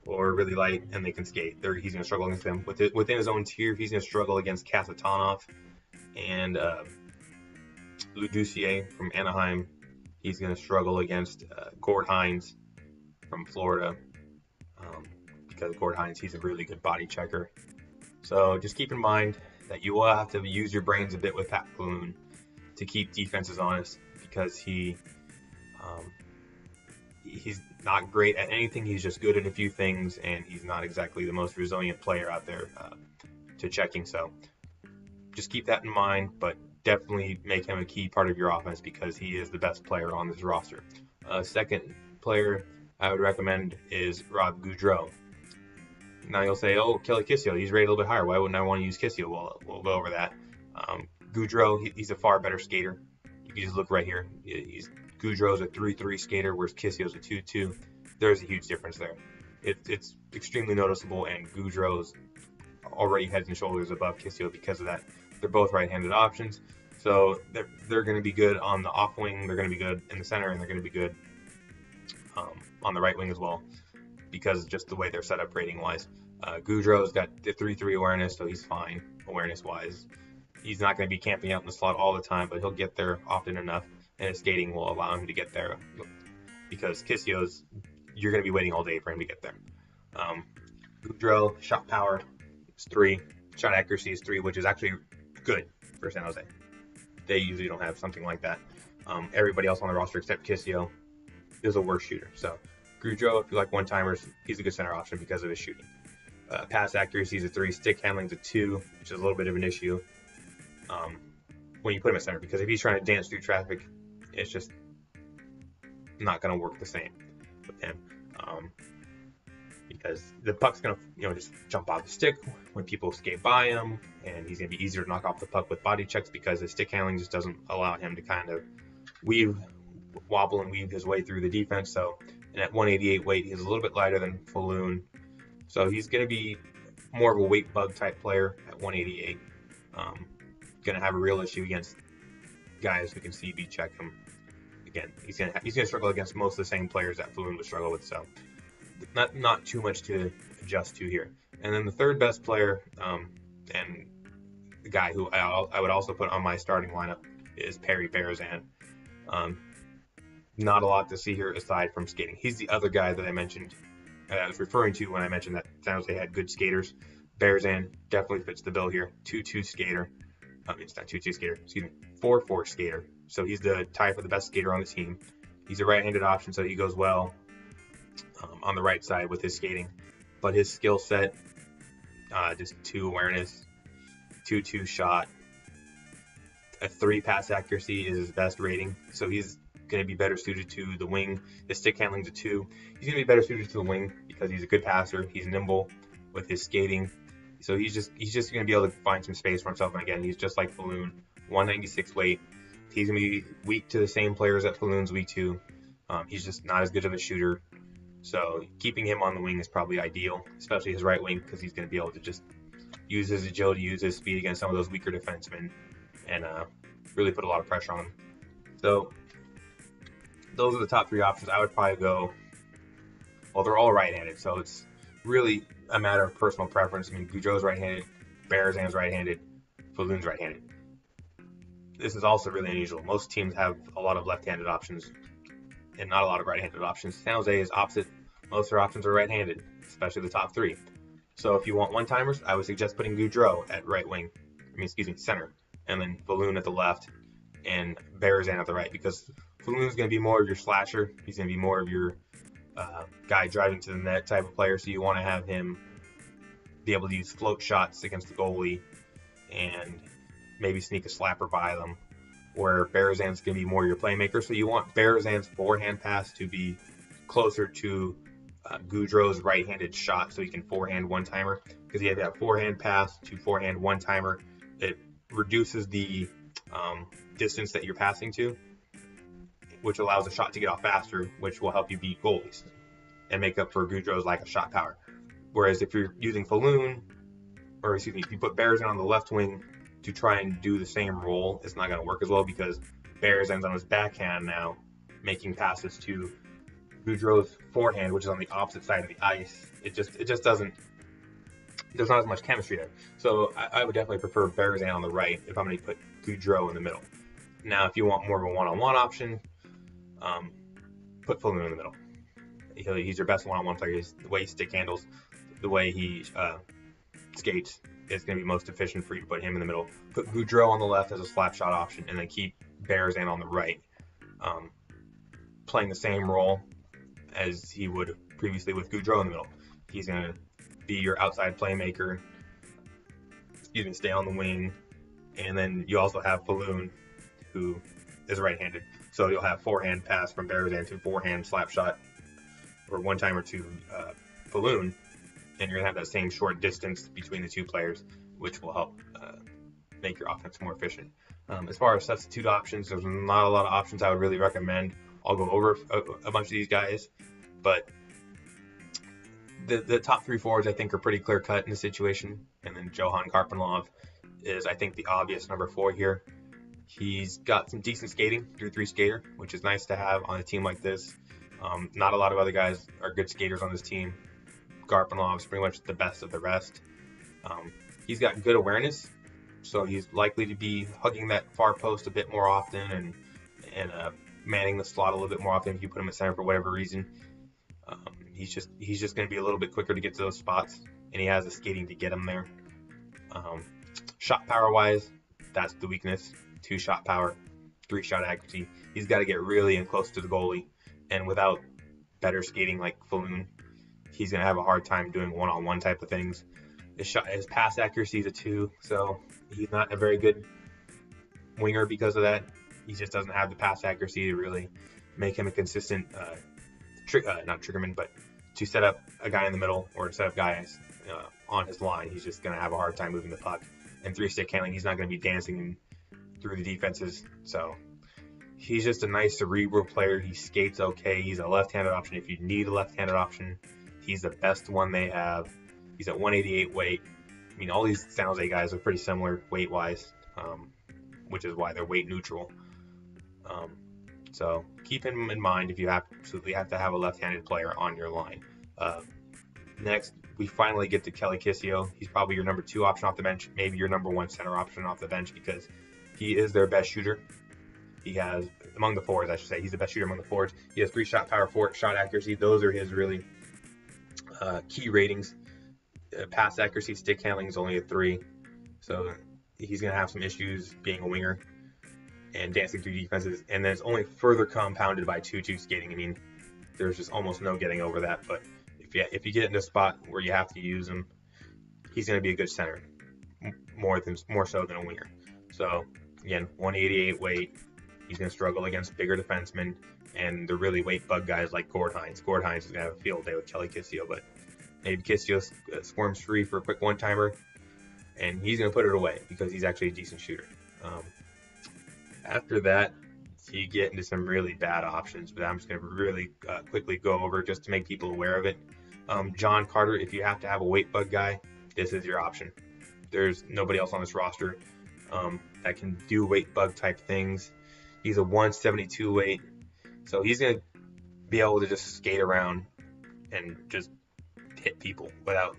or really light and they can skate. He's going to struggle against them. Within his own tier, he's going to struggle against Kasatonov and Luducier from Anaheim. He's going to struggle against Gord Hines from Florida, because Gord Hines, he's a really good body checker. So just keep in mind that you will have to use your brains a bit with Pat Falloon to keep defenses honest, because he's not great at anything. He's just good at a few things, and he's not exactly the most resilient player out there to checking. So just keep that in mind, but definitely make him a key part of your offense because he is the best player on this roster. Second player I would recommend is Rob Gaudreau. Now you'll say, oh, Kelly Kissio, he's rated a little bit higher. Why wouldn't I want to use Kissio? Well, we'll go over that. Gaudreau, he's a far better skater. You can just look right here. Gaudreau's a 3-3 skater, whereas Kissio's a 2-2. There's a huge difference there. It's extremely noticeable, and Gaudreau's already heads and shoulders above Kissio because of that. They're both right-handed options, so they're going to be good on the off wing. They're going to be good in the center, and they're going to be good on the right wing as well, because just the way they're set up rating-wise. Gaudreau's got the 3-3 awareness, so he's fine awareness-wise. He's not going to be camping out in the slot all the time, but he'll get there often enough, and his skating will allow him to get there, because Kissio's, you're going to be waiting all day for him to get there. Gaudreau, shot power is 3, shot accuracy is 3, which is actually good for San Jose. They usually don't have something like that. Everybody else on the roster except Kissio is a worse shooter. So Gaudreau, if you like one-timers, he's a good center option because of his shooting. Pass accuracy is a 3, stick handling is a 2, which is a little bit of an issue when you put him at center, because if he's trying to dance through traffic, it's just not going to work the same with him, because the puck's going to just jump off the stick when people skate by him, and he's going to be easier to knock off the puck with body checks because his stick handling just doesn't allow him to kind of wobble and weave his way through the defense. So, and at 188 weight, he's a little bit lighter than Falloon, so he's going to be more of a weight bug type player at 188. Going to have a real issue against guys who can CB check him. Again, he's going to struggle against most of the same players that Falloon would struggle with. So not too much to adjust to here. And then the third best player, and the guy who I would also put on my starting lineup, is Perry Berezan. Not a lot to see here aside from skating. He's the other guy that I mentioned, I was referring to when I mentioned that San Jose had good skaters. Berezan definitely fits the bill here. 2-2 skater. It's not 2-2 skater, excuse me, 4-4 skater. So he's the tie for the best skater on the team. He's a right-handed option, so he goes well on the right side with his skating. But his skill set, just 2 awareness, 2-2 shot, a 3 pass accuracy is his best rating. So he's going to be better suited to the wing. His stick handling's a 2. He's going to be better suited to the wing because he's a good passer. He's nimble with his skating. So he's just going to be able to find some space for himself. And again, he's just like Falloon, 196 weight. He's going to be weak to the same players that Falloon's weak to. He's just not as good of a shooter. So keeping him on the wing is probably ideal, especially his right wing, because he's going to be able to just use his agility, use his speed against some of those weaker defensemen, and really put a lot of pressure on him. So those are the top 3 options. I would probably go. Well, they're all right-handed, so it's really a matter of personal preference. I mean, Goudreau's right-handed, Berezan's right-handed, Falloon's right-handed. This is also really unusual. Most teams have a lot of left-handed options and not a lot of right-handed options. San Jose is opposite. Most of their options are right-handed, especially the top 3. So if you want one-timers, I would suggest putting Goudreau at right wing. Center, and then Falloon at the left, and Berezan at the right, because Falloon's going to be more of your slasher. He's going to be more of your guy driving to the net type of player, so you want to have him be able to use float shots against the goalie and maybe sneak a slapper by them, where Berezan's going to be more your playmaker, so you want Berezan's forehand pass to be closer to Goudreau's right-handed shot, so he can forehand one-timer, because you have that forehand pass to forehand one-timer. It reduces the distance that you're passing to, which allows a shot to get off faster, which will help you beat goalies and make up for Goudreau's lack of shot power. Whereas if you're using Falloon, or excuse me, if you put Berezan on the left wing to try and do the same role, it's not going to work as well, because Berezan's on his backhand now, making passes to Goudreau's forehand, which is on the opposite side of the ice. It just doesn't. There's not as much chemistry there. So I would definitely prefer Berezan on the right if I'm going to put Goudreau in the middle. Now, if you want more of a one-on-one option, put Falloon in the middle. He's your best one-on-one player. The way he stick handles, the way he skates is going to be most efficient for you to put him in the middle. Put Goudreau on the left as a slap shot option, and then keep Berezan on the right, playing the same role as he would previously with Goudreau in the middle. He's going to be your outside playmaker, stay on the wing, and then you also have Falloon, who is right-handed. So you'll have forehand pass from Berezan to forehand slap shot, or one-timer to Falloon, and you're going to have that same short distance between the two players, which will help make your offense more efficient. As far as substitute options, there's not a lot of options I would really recommend. I'll go over a bunch of these guys, but the top 3 forwards I think are pretty clear cut in the situation, and then Johan Karpenlov is, I think, the obvious number 4 here. He's got some decent skating, 3-3 skater, which is nice to have on a team like this. Not a lot of other guys are good skaters on this team. Karpenlov's pretty much the best of the rest. He's got good awareness, so he's likely to be hugging that far post a bit more often and manning the slot a little bit more often if you put him at center for whatever reason. He's just going to be a little bit quicker to get to those spots, and he has the skating to get him there. Shot power wise, that's the weakness. 2 shot power, 3 shot accuracy. He's got to get really in close to the goalie, and without better skating like Falloon, he's going to have a hard time doing one-on-one type of things. His pass accuracy is a 2, so he's not a very good winger because of that. He just doesn't have the pass accuracy to really make him a consistent, not triggerman, but to set up a guy in the middle or to set up guys on his line. He's just going to have a hard time moving the puck. And 3-stick handling, he's not going to be dancing through the defenses. So he's just a nice cerebral player. He skates okay. He's a left-handed option. If you need a left-handed option, he's the best one they have. He's at 188 weight. I mean, all these San Jose guys are pretty similar weight-wise, which is why they're weight neutral. So keep him in mind if you absolutely have to have a left-handed player on your line. Next, we finally get to Kelly Kissio. He's probably your number 2 option off the bench, maybe your number 1 center option off the bench, because he is their best shooter. He has, among the forwards, I should say, he's the best shooter among the forwards. He has 3 shot power, 4 shot accuracy. Those are his really key ratings. Pass accuracy, stick handling is only a 3. So he's going to have some issues being a winger and dancing through defenses. And then it's only further compounded by 2-2 skating. I mean, there's just almost no getting over that. But if you get in a spot where you have to use him, he's going to be a good center, more so than a winger. So again, 188 weight. He's going to struggle against bigger defensemen and the really weight bug guys like Gord Hines. Gord Hines is going to have a field day with Kelly Kissio, but maybe Kissio squirms free for a quick one-timer, and he's going to put it away because he's actually a decent shooter. After that, you get into some really bad options, but I'm just going to really quickly go over just to make people aware of it. John Carter, if you have to have a weight bug guy, this is your option. There's nobody else on this roster that can do weight bug type things. He's a 172 weight. So he's going to be able to just skate around and just hit people without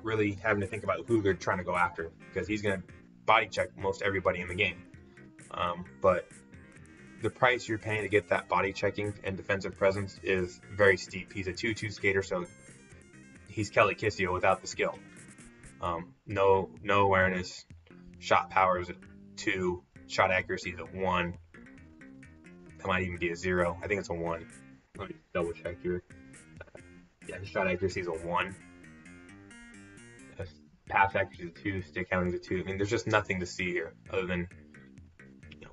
really having to think about who they're trying to go after, because he's going to body check most everybody in the game. But the price you're paying to get that body checking and defensive presence is very steep. He's a 2-2 skater, so he's Kelly Kissio without the skill. No awareness. Shot power is a 2. Shot accuracy is a 1. That might even be a 0. I think it's a 1. Let me double check here. Yeah, his shot accuracy is a 1. Pass accuracy is a 2. Stick handling is a 2. I mean, there's just nothing to see here other than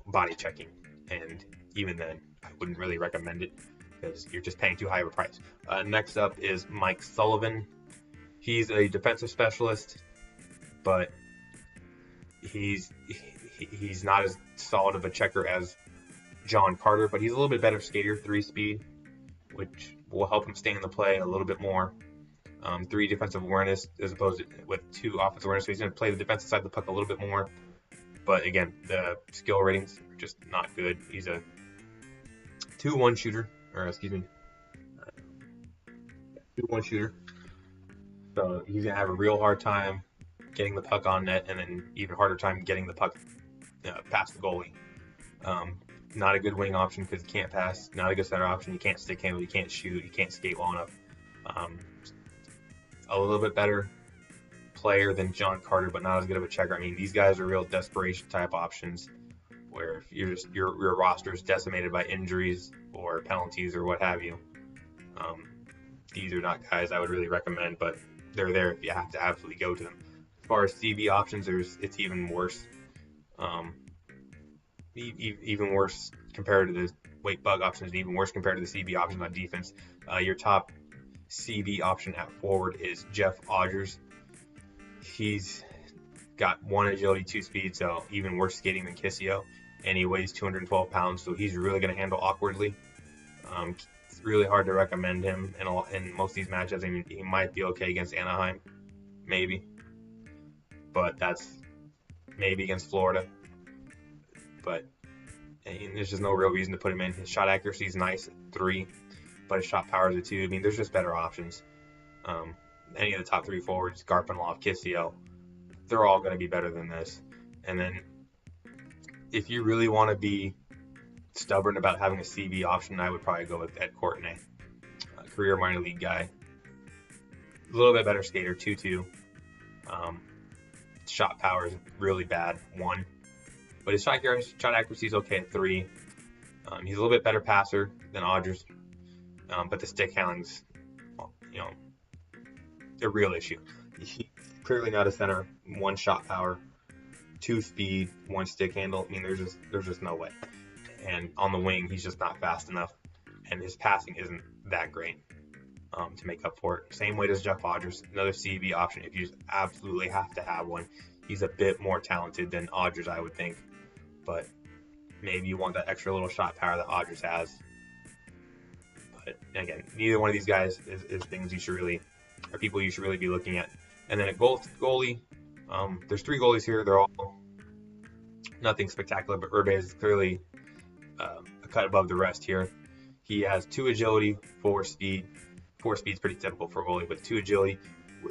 body checking. And even then, I wouldn't really recommend it because you're just paying too high of a price. Next up is Mike Sullivan. He's a defensive specialist, but he's not as solid of a checker as John Carter, but he's a little bit better skater, 3 speed, which will help him stay in the play a little bit more. 3 defensive awareness as opposed to with 2 offensive awareness, so he's going to play the defensive side of the puck a little bit more. But again, the skill ratings are just not good. He's a 2-1 shooter, or excuse me, 2-1 shooter. So he's going to have a real hard time getting the puck on net, and then even harder time getting the puck past the goalie. Not a good wing option because he can't pass. Not a good center option. He can't stick handle. He can't shoot. He can't skate well enough. A little bit better player than John Carter, but not as good of a checker. I mean, these guys are real desperation type options where if you're just your roster is decimated by injuries or penalties or what have you. These are not guys I would really recommend, but they're there if you have to absolutely go to them. As far as CB options, it's even worse. Even worse compared to the weight bug options, and even worse compared to the CB options on defense. Your top CB option at forward is Jeff Odgers. He's got 1 agility, 2 speed, so even worse skating than Kissio, and he weighs 212 pounds, so he's really going to handle awkwardly. It's really hard to recommend him in most of these matchups. I mean, he might be okay against Anaheim, maybe, but that's maybe against Florida. But there's just no real reason to put him in. His shot accuracy is nice, 3, but his shot power is a 2. I mean, there's just better options. Any of the top 3 forwards, Garpenlov, Kissio, they're all going to be better than this. And then if you really want to be stubborn about having a CB option, I would probably go with Ed Courtenay, a career minor league guy. A little bit better skater, 2-2. Shot power is really bad, 1. But his shot accuracy is okay at 3. He's a little bit better passer than Odgers. But the stick handling's, a real issue. He's clearly not a center. 1 shot power, 2 speed, 1 stick handle. I mean, there's just no way. And on the wing, he's just not fast enough, and his passing isn't that great to make up for it. Same way as Jeff Odgers, another CB option if you just absolutely have to have one. He's a bit more talented than Odgers, I would think, but maybe you want that extra little shot power that Odgers has. But again, neither one of these guys is things you should really, or people you should really be looking at. And then at goalie, there's 3 goalies here. They're all nothing spectacular, but Urbe is clearly a cut above the rest here. He has 2 agility, 4 speed. 4 speed's pretty typical for a goalie, but 2 agility,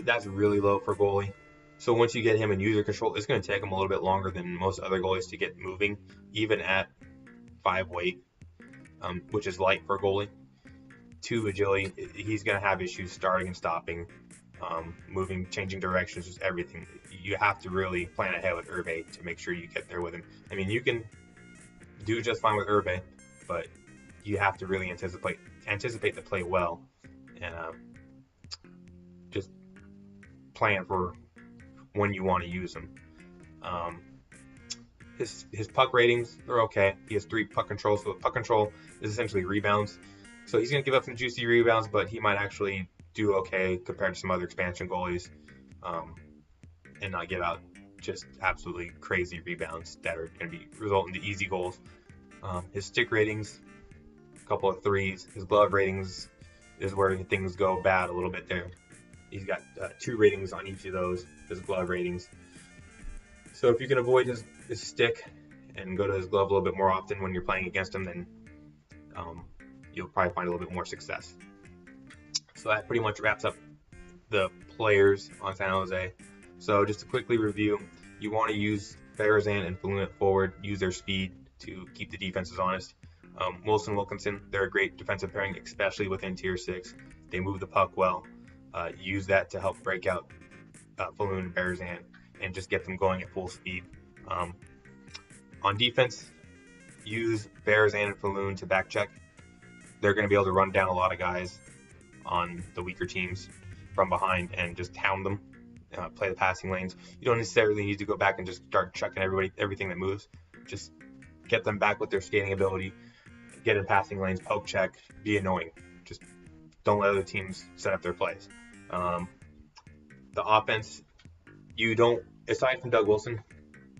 that's really low for a goalie. So once you get him in user control, it's going to take him a little bit longer than most other goalies to get moving, even at 5 weight, which is light for a goalie. 2 agility, he's going to have issues starting and stopping, moving, changing directions, just everything. You have to really plan ahead with Urbe to make sure you get there with him. I mean, you can do just fine with Urbe, but you have to really anticipate the play well, and just plan for when you want to use him. His puck ratings are okay. He has 3 puck control, so puck control is essentially rebounds. So he's going to give up some juicy rebounds, but he might actually do okay compared to some other expansion goalies, and not give out just absolutely crazy rebounds that are going to be result into easy goals. His stick ratings, a couple of 3s. His glove ratings is where things go bad a little bit there. He's got 2 ratings on each of those, his glove ratings. So if you can avoid his stick and go to his glove a little bit more often when you're playing against him, then you'll probably find a little bit more success. So that pretty much wraps up the players on San Jose. So just to quickly review, you want to use Berezan and Falloon at forward, use their speed to keep the defenses honest. Wilson-Wilkinson, they're a great defensive pairing, especially within Tier 6. They move the puck well. Use that to help break out Falloon and Berezan and just get them going at full speed. On defense, use Berezan and Falloon to back check. They're going to be able to run down a lot of guys on the weaker teams from behind and just hound them, play the passing lanes. You don't necessarily need to go back and just start checking everything that moves. Just get them back with their skating ability, get in passing lanes, poke check, be annoying. Just don't let other teams set up their plays. The offense, you don't, aside from Doug Wilson,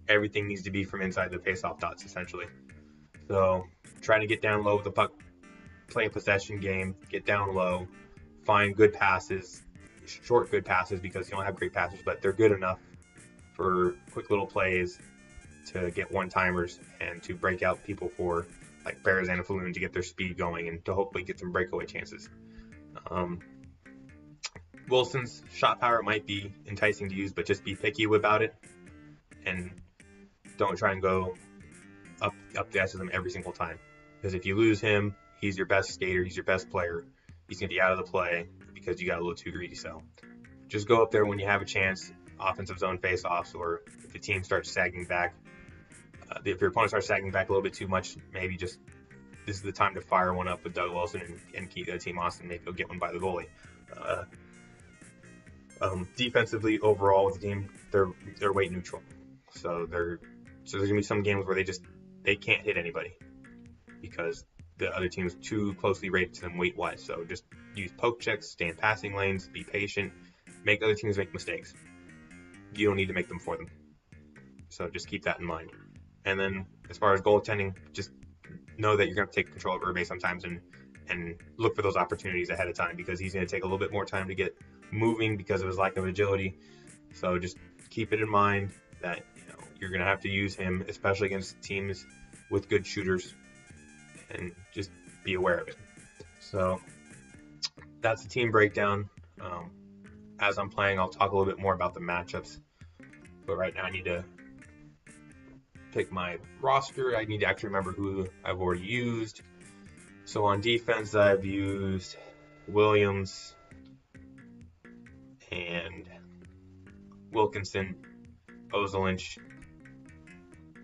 everything needs to be from inside the face-off dots, essentially. So trying to get down low with the puck, play a possession game, get down low, find good passes, short good passes, because you don't have great passes, but they're good enough for quick little plays to get one-timers and to break out people for like Berezan and Falloon to get their speed going and to hopefully get some breakaway chances. Wilson's shot power might be enticing to use, but just be picky about it and don't try and go up the ice with him every single time. Because if you lose him, he's your best skater, he's your best player, he's going to be out of the play because you got a little too greedy. So just go up there when you have a chance, offensive zone face-offs, or if the team starts sagging back. If your opponent starts sagging back a little bit too much, maybe just this is the time to fire one up with Doug Wilson and keep the team honest, and maybe he'll get one by the goalie. Defensively, overall with the team, they're weight neutral. So there's gonna be some games where they can't hit anybody because the other team is too closely rated to them weight-wise. So just use poke checks, stay in passing lanes, be patient, make other teams make mistakes. You don't need to make them for them. So just keep that in mind. And then as far as goaltending, just know that you're going to take control of Irbe sometimes and look for those opportunities ahead of time, because he's going to take a little bit more time to get moving because of his lack of agility. So just keep it in mind that you're going to have to use him, especially against teams with good shooters, and just be aware of it. So that's the team breakdown. As I'm playing, I'll talk a little bit more about the matchups, but right now I need to pick my roster. I need to actually remember who I've already used. So on defense, I've used Williams and Wilkinson, Ozolinsh,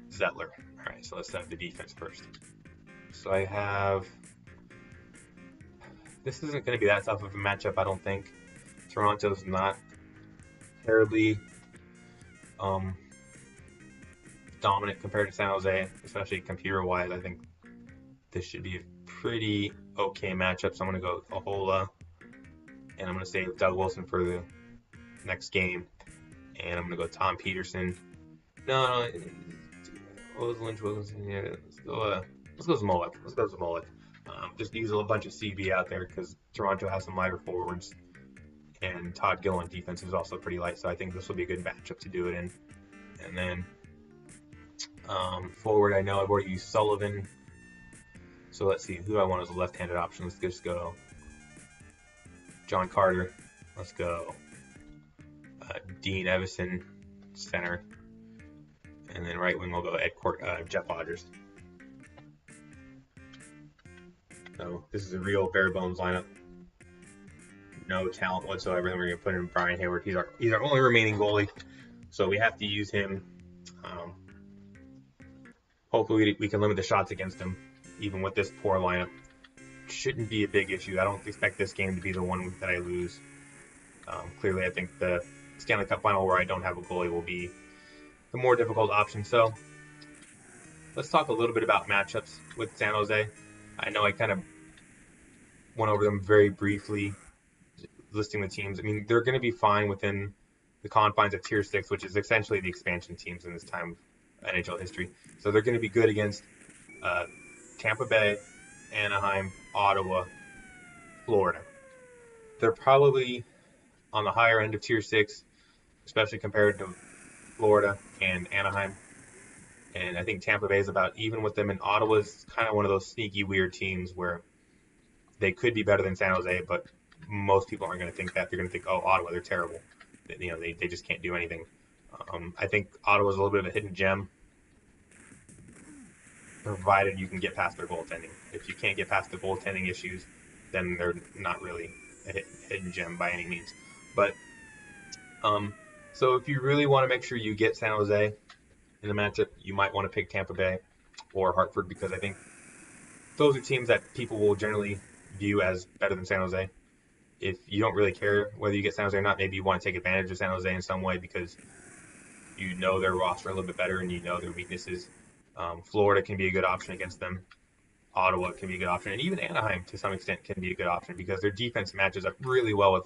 Zettler. All right, so let's have the defense first. So I have, this isn't going to be that tough of a matchup, I don't think. Toronto's not terribly dominant compared to San Jose, especially computer-wise. I think this should be a pretty okay matchup. So I'm going to go with Ahola, and I'm going to save Doug Wilson for the next game, and I'm going to go Tom Peterson. No, Lynch Wilson. Yeah, let's go Zmolek. Just use a bunch of CB out there because Toronto has some lighter forwards, and Todd Gill on defense is also pretty light. So I think this will be a good matchup to do it in. And then forward, I know I've already used Sullivan. So let's see who I want as a left-handed option. Let's just go John Carter. Let's go Dean Evison, center. And then right wing we'll go Jeff Hodgers. So this is a real bare bones lineup. No talent whatsoever. Then we're going to put in Brian Hayward. He's our only remaining goalie, so we have to use him. Hopefully we can limit the shots against him, even with this poor lineup. Shouldn't be a big issue. I don't expect this game to be the one that I lose. Clearly, I think the Stanley Cup final where I don't have a goalie will be the more difficult option. So let's talk a little bit about matchups with San Jose. I know I kind of went over them very briefly, listing the teams. I mean, they're going to be fine within the confines of Tier 6, which is essentially the expansion teams in this time of NHL history. So they're going to be good against Tampa Bay, Anaheim, Ottawa, Florida. They're probably on the higher end of Tier 6, especially compared to Florida and Anaheim. And I think Tampa Bay is about even with them, and Ottawa's kind of one of those sneaky, weird teams where they could be better than San Jose, but most people aren't going to think that. They're going to think, oh, Ottawa, they're terrible. They just can't do anything. I think Ottawa's a little bit of a hidden gem, provided you can get past their goaltending. If you can't get past the goaltending issues, then they're not really a hidden gem by any means. But so if you really want to make sure you get San Jose in the matchup, you might want to pick Tampa Bay or Hartford, because I think those are teams that people will generally view as better than San Jose. If you don't really care whether you get San Jose or not, maybe you want to take advantage of San Jose in some way because you know their roster a little bit better and you know their weaknesses. Florida can be a good option against them. Ottawa can be a good option, and even Anaheim to some extent can be a good option because their defense matches up really well with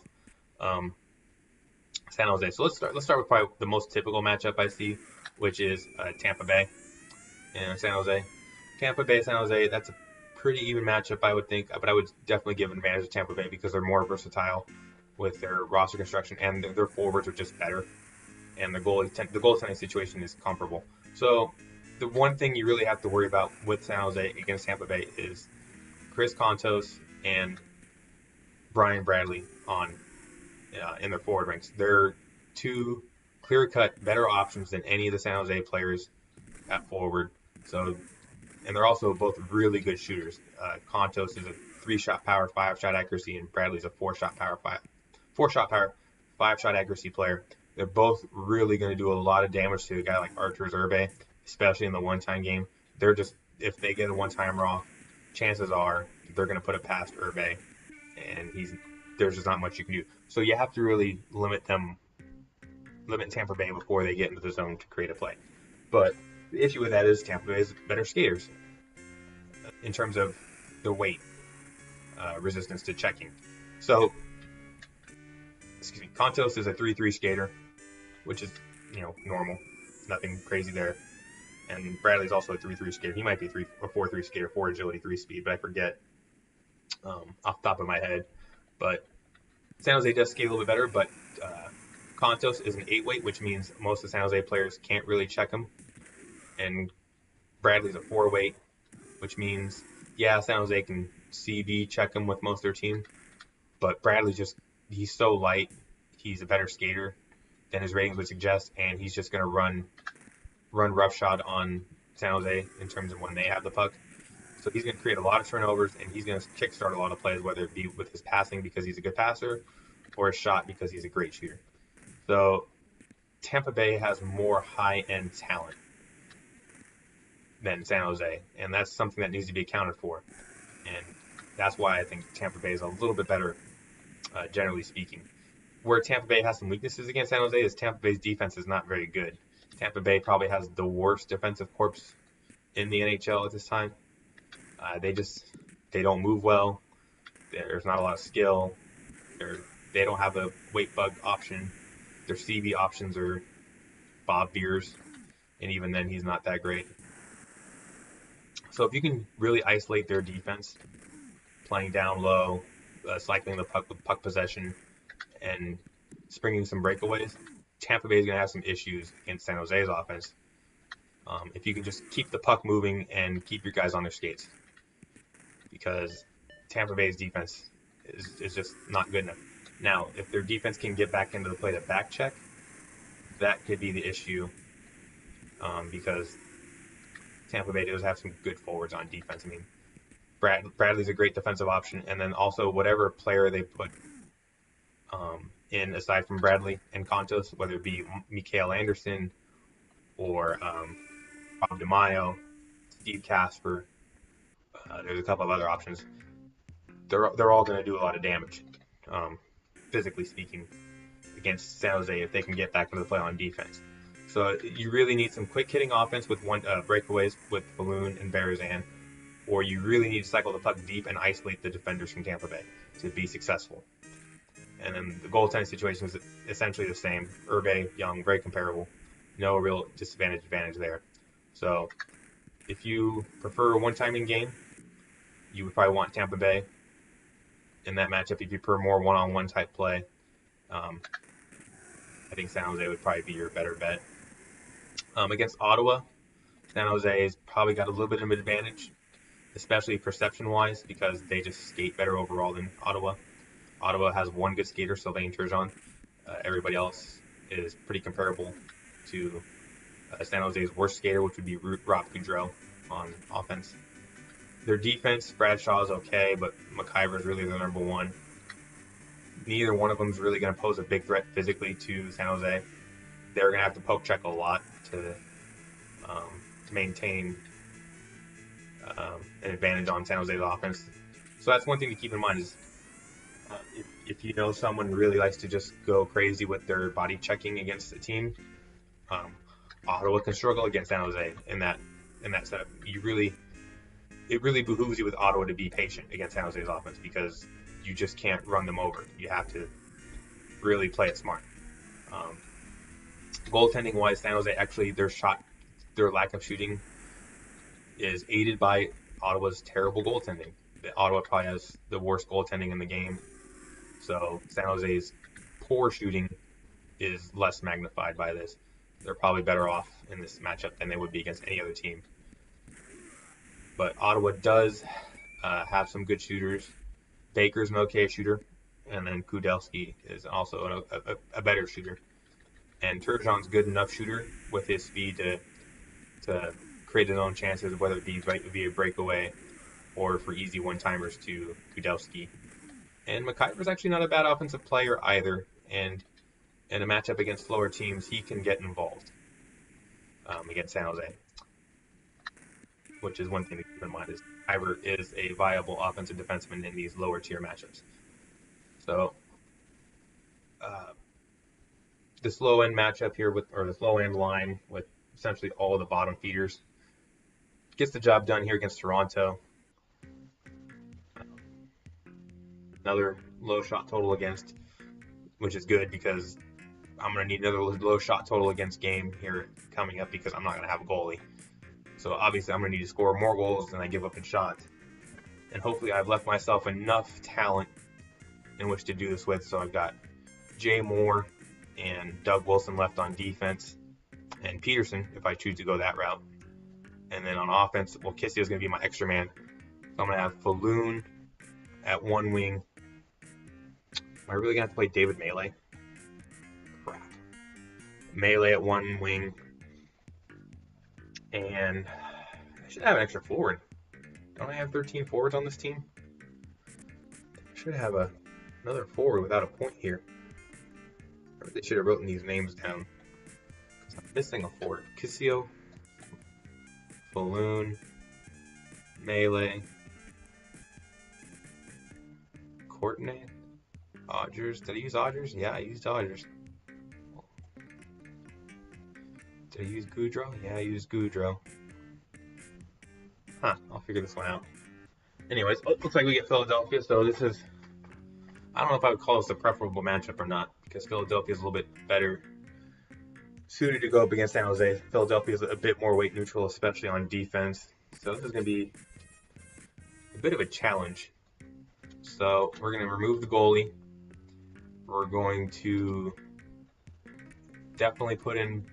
San Jose. So let's start with probably the most typical matchup I see, which is Tampa Bay and San Jose. Tampa Bay, San Jose, that's a pretty even matchup, I would think, but I would definitely give an advantage to Tampa Bay because they're more versatile with their roster construction, and their forwards are just better, and the goaltending situation is comparable. So the one thing you really have to worry about with San Jose against Tampa Bay is Chris Kontos and Brian Bradley in their forward ranks. They're two clear-cut better options than any of the San Jose players at forward. So, and they're also both really good shooters. Kontos is a 3-shot power, 5-shot accuracy, and Bradley's a 4-shot power, 5-shot accuracy player. They're both really going to do a lot of damage to a guy like Arturs Irbe, especially in the one-time game. They're just, if they get a one-timer off, chances are they're going to put it past Irbe, and there's just not much you can do. So you have to really limit Tampa Bay before they get into the zone to create a play. But the issue with that is Tampa Bay is better skaters in terms of the weight resistance to checking. So, Kontos is a 3-3 skater, which is normal, nothing crazy there. And Bradley's also a 3-3 skater. He might be a 4-3 skater, 4 agility, 3 speed, but I forget off the top of my head. But San Jose does skate a little bit better, but Kontos is an 8 weight, which means most of the San Jose players can't really check him. And Bradley's a 4 weight, which means, San Jose can CB check him with most of their team, but Bradley's he's so light, he's a better skater than his ratings would suggest, and he's just going to run roughshod on San Jose in terms of when they have the puck. So he's going to create a lot of turnovers, and he's going to kickstart a lot of plays, whether it be with his passing because he's a good passer or his shot because he's a great shooter. So Tampa Bay has more high-end talent than San Jose, and that's something that needs to be accounted for. And that's why I think Tampa Bay is a little bit better, generally speaking. Where Tampa Bay has some weaknesses against San Jose is Tampa Bay's defense is not very good. Tampa Bay probably has the worst defensive corps in the NHL at this time. They don't move well. There's not a lot of skill. They don't have a weight bug option. Their CB options are Bob Beers, and even then he's not that great. So if you can really isolate their defense, playing down low, cycling the puck with puck possession, and springing some breakaways, Tampa Bay is going to have some issues against San Jose's offense. If you can just keep the puck moving and keep your guys on their skates, because Tampa Bay's defense is just not good enough. Now, if their defense can get back into the play to back check, that could be the issue, because Tampa Bay does have some good forwards on defense. I mean, Bradley's a great defensive option, and then also whatever player they put in aside from Bradley and Kontos, whether it be Mikael Anderson or Rob DeMaio, Steve Casper, there's a couple of other options. They're all going to do a lot of damage, physically speaking, against San Jose if they can get back into the play on defense. So you really need some quick hitting offense with breakaways with Balloon and Berezan, or you really need to cycle the puck deep and isolate the defenders from Tampa Bay to be successful. And then the goaltending situation is essentially the same. Irbe, Young, very comparable. No real advantage there. So if you prefer a one-timing game, you would probably want Tampa Bay in that matchup. If you prefer more one-on-one type play, I think San Jose would probably be your better bet. Against Ottawa, San Jose's probably got a little bit of an advantage, especially perception-wise, because they just skate better overall than Ottawa. Ottawa has one good skater, Sylvain Turgeon. Everybody else is pretty comparable to San Jose's worst skater, which would be Rob Goudreau on offense. Their defense, Bradshaw is okay, but McIver is really their number one. Neither one of them is really going to pose a big threat physically to San Jose. They're going to have to poke check a lot to maintain an advantage on San Jose's offense. So that's one thing to keep in mind is if you know someone really likes to just go crazy with their body checking against the team, Ottawa can struggle against San Jose in that setup. It really behooves you with Ottawa to be patient against San Jose's offense because you just can't run them over. You have to really play it smart. Goaltending wise, San Jose actually their lack of shooting is aided by Ottawa's terrible goaltending. Ottawa probably has the worst goaltending in the game, so San Jose's poor shooting is less magnified by this. They're probably better off in this matchup than they would be against any other team. But Ottawa does have some good shooters. Baker's an okay shooter, and then Kudelski is also a better shooter. And Turgeon's good enough shooter with his speed to create his own chances, whether it be via breakaway or for easy one-timers to Kudelski. And McIver's actually not a bad offensive player either, and in a matchup against slower teams, he can get involved against San Jose, which is one thing to keep in mind is McIver is a viable offensive defenseman in these lower tier matchups. So this low end matchup here this low end line with essentially all the bottom feeders gets the job done here against Toronto. Another low shot total against, which is good because I'm going to need another low shot total against game here coming up because I'm not going to have a goalie. So obviously I'm going to need to score more goals than I give up in shots. And hopefully I've left myself enough talent in which to do this with. So I've got Jay Moore and Doug Wilson left on defense, and Peterson if I choose to go that route. And then on offense, well, Kissy is going to be my extra man. So I'm going to have Falloon at one wing. Am I really going to have to play David Melee? Crap. Melee at one wing. And I should have an extra forward. Don't I have 13 forwards on this team? I should have another forward without a point here. I really should have written these names down. Because I'm missing a forward. Kissio, Falloon, Melee, Courtenay, Odgers. Did I use Odgers? Yeah, I used Odgers. Did I use Goudreau? Yeah, I used Goudreau. Huh, I'll figure this one out. Anyways, it looks like we get Philadelphia, so this is... I don't know if I would call this a preferable matchup or not, because Philadelphia is a little bit better suited to go up against San Jose. Philadelphia is a bit more weight neutral, especially on defense. So this is going to be a bit of a challenge. So we're going to remove the goalie. We're going to definitely put in